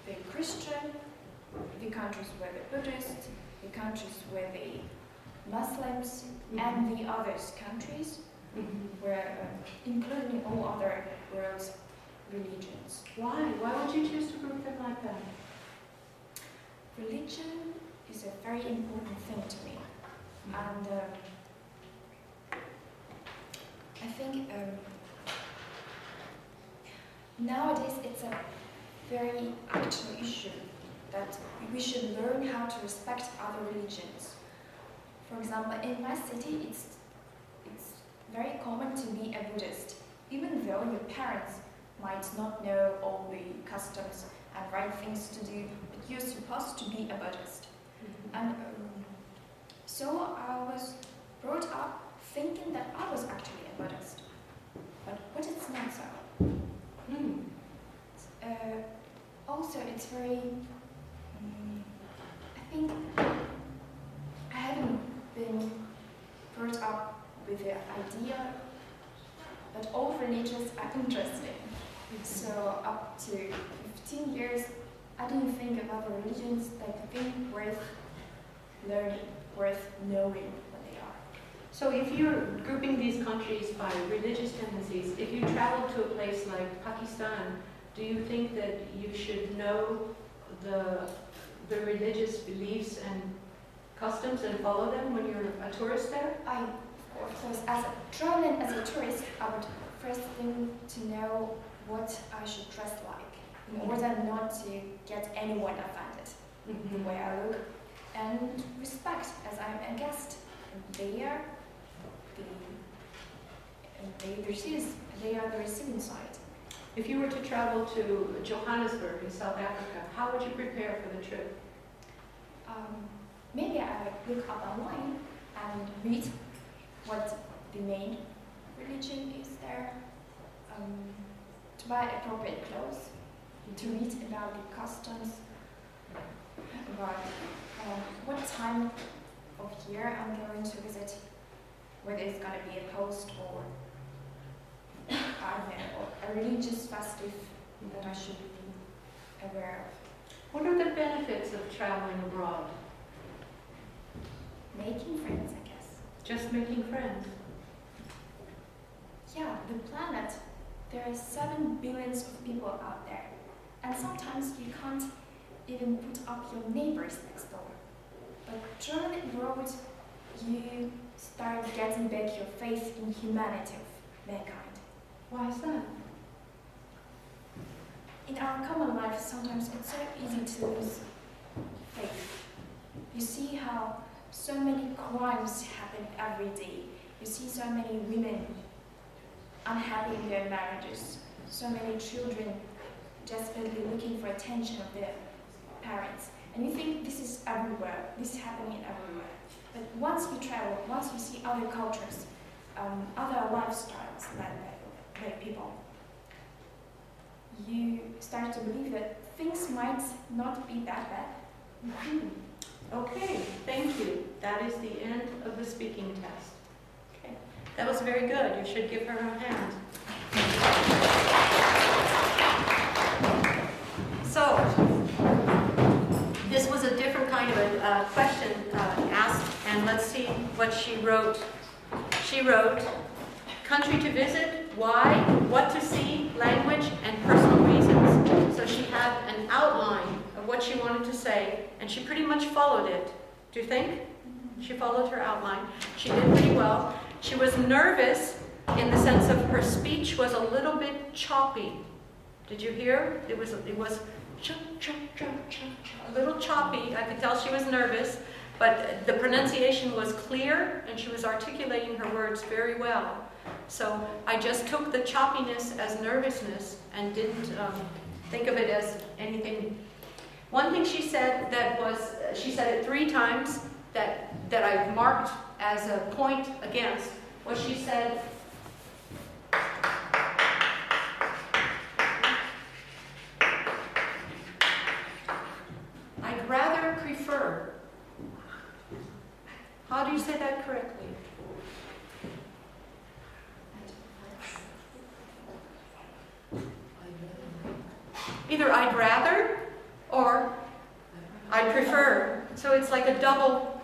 the Christian, the countries where the Buddhist, the countries where the Muslims, and the others countries, where including all other world's religions. Why? Why would you choose to group them like that? Religion is a very important thing to me, and I think nowadays it's a very actual issue that we should learn how to respect other religions. For example, in my city, it's very common to be a Buddhist, even though your parents might not know all the customs and right things to do, but you're supposed to be a Buddhist. And so I was brought up thinking that I was actually a Buddhist, but it's not so. Also, it's very, I think I haven't been brought up with the idea that all religions are interesting. So up to 15 years, I didn't think about the religions like a thing worth learning, worth knowing what they are. So if you're grouping these countries by religious tendencies, if you travel to a place like Pakistan, do you think that you should know the religious beliefs and customs and follow them when you're a tourist there? Of course, as a traveling as a tourist, I would first think to know what I should dress like, in order not to get anyone offended the way I look, and respect as I'm a guest. They are the receiving side. If you were to travel to Johannesburg in South Africa, how would you prepare for the trip? Maybe I look up online and read what the main religion is there, to buy appropriate clothes, to read about the customs, about what time of year I'm going to visit, whether it's going to be a post or I don't know, or a religious festive that I should be aware of. What are the benefits of traveling abroad? Making friends, I guess. Just making friends. Yeah, the planet, there are 7 billion of people out there. And sometimes you can't even put up your neighbors next door. But traveling abroad, you start getting back your faith in humanity of mankind. Why is that? In our common life, sometimes it's so easy to lose faith. You see how so many crimes happen every day. You see so many women unhappy in their marriages, so many children desperately looking for attention of their parents. And you think this is everywhere, this is happening everywhere. But once you travel, once you see other cultures, other lifestyles like people, you start to believe that things might not be that bad. Okay, thank you. That is the end of the speaking test. Okay, that was very good. You should give her a hand. So, this was a different kind of a question asked, and let's see what she wrote. She wrote, country to visit, why, what to see, language, and personal reasons. So she had an outline of what she wanted to say, and she pretty much followed it. Do you think? She followed her outline. She did pretty well. She was nervous in the sense of her speech was a little bit choppy. Did you hear? It was chop, chop, chop, chop, a little choppy. I could tell she was nervous, but the pronunciation was clear, and she was articulating her words very well. So I just took the choppiness as nervousness and didn't think of it as anything. One thing she said that was, she said it 3 times that I marked as a point against, was she said, I'd rather prefer. How do you say that correctly? Either I'd rather or I'd prefer. So it's like a double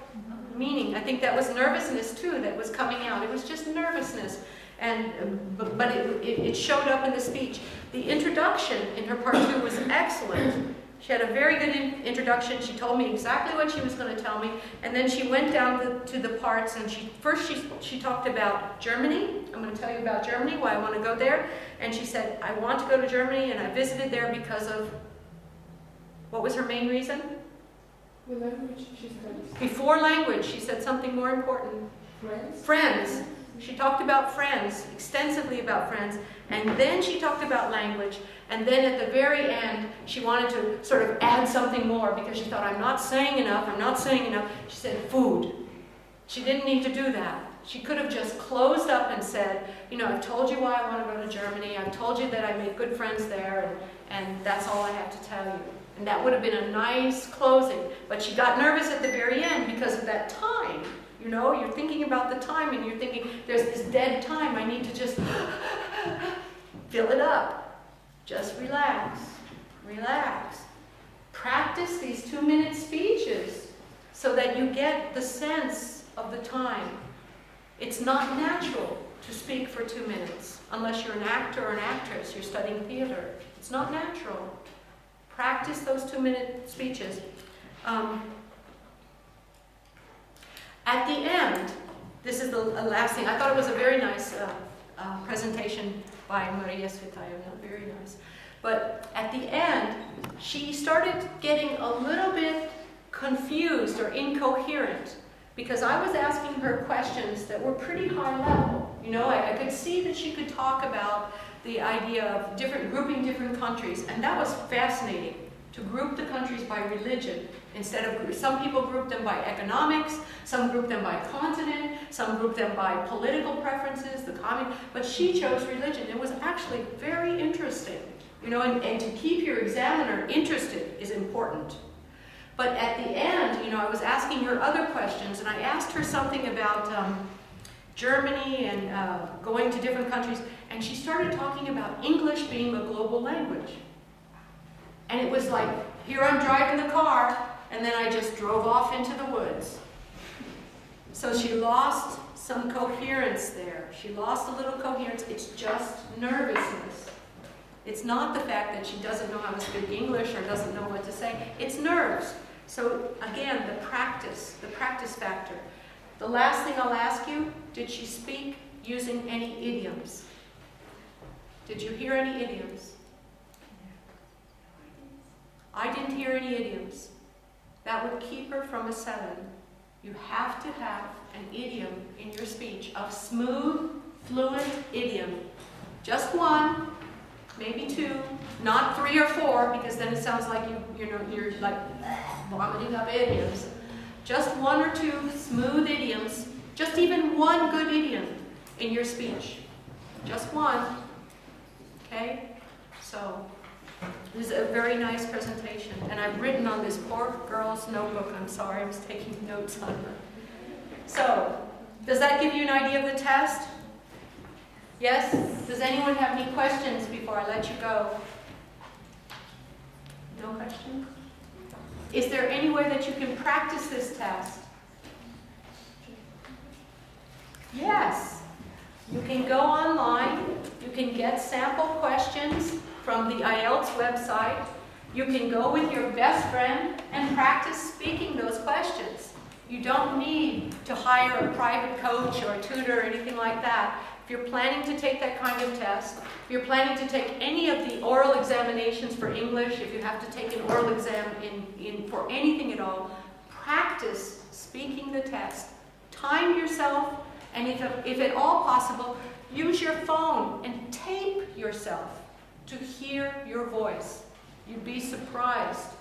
meaning. I think that was nervousness too that was coming out. It was just nervousness. But it showed up in the speech. The introduction in her part 2 was excellent. She had a very good introduction. She told me exactly what she was going to tell me. And then she went down to the parts, and she talked about Germany. I'm going to tell you about Germany, why I want to go there. And she said, I want to go to Germany, and I visited there because of What was her main reason? The language she studies. Before language, she said something more important. Friends? Friends. She talked about friends, extensively about friends, and then she talked about language, and then at the very end, she wanted to sort of add something more because she thought, I'm not saying enough, I'm not saying enough. She said, food. She didn't need to do that. She could have just closed up and said, you know, I've told you why I want to go to Germany, I've told you that I made good friends there, and that's all I have to tell you. And that would have been a nice closing. But she got nervous at the very end because of that time. You know, you're thinking about the time and you're thinking, there's this dead time, I need to just fill it up. Just relax, relax. Practice these 2-minute speeches so that you get the sense of the time. It's not natural to speak for 2 minutes unless you're an actor or an actress, you're studying theater. It's not natural. Practice those 2-minute speeches. At the end, this is the last thing. I thought it was a very nice presentation by Maria Svitayevna, very nice. But at the end, she started getting a little bit confused or incoherent because I was asking her questions that were pretty high level. You know, I could see that she could talk about the idea of grouping different countries, and that was fascinating, to group the countries by religion. Instead of, some people group them by economics, some group them by continent, some group them by political preferences, but she chose religion. It was actually very interesting. You know, and to keep your examiner interested is important. But at the end, you know, I was asking her other questions, and I asked her something about Germany and going to different countries, and she started talking about English being a global language. And it was like, here I'm driving the car, and then I just drove off into the woods. So she lost some coherence there. She lost a little coherence. It's just nervousness. It's not the fact that she doesn't know how to speak English or doesn't know what to say. It's nerves. So again, the practice factor. The last thing I'll ask you, did she speak using any idioms? Did you hear any idioms? I didn't hear any idioms. That would keep her from a 7. You have to have an idiom in your speech, a smooth, fluent idiom. Just 1, maybe 2, not 3 or 4, because then it sounds like you're like vomiting up idioms. Just 1 or 2 smooth idioms, just even 1 good idiom in your speech. Just 1. Okay? So, it was a very nice presentation, and I've written on this poor girl's notebook. I'm sorry, I was taking notes on her. So, does that give you an idea of the test? Yes? Does anyone have any questions before I let you go? No questions? Is there any way that you can practice this test? Yes. You can go online. You can get sample questions from the IELTS website. You can go with your best friend and practice speaking those questions. You don't need to hire a private coach or a tutor or anything like that. If you're planning to take that kind of test, if you're planning to take any of the oral examinations for English, if you have to take an oral exam for anything at all, practice speaking the test. Time yourself, and if at all possible, use your phone and tape yourself to hear your voice. You'd be surprised.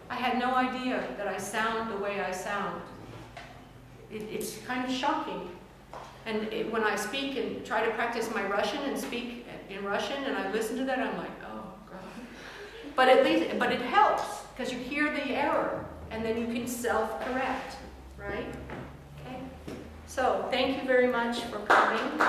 I had no idea that I sound the way I sound. It's kind of shocking. And when I speak and try to practice my Russian and speak in Russian, and I listen to that, I'm like, oh God. But it helps because you hear the error, and then you can self-correct, right? Okay. So thank you very much for coming.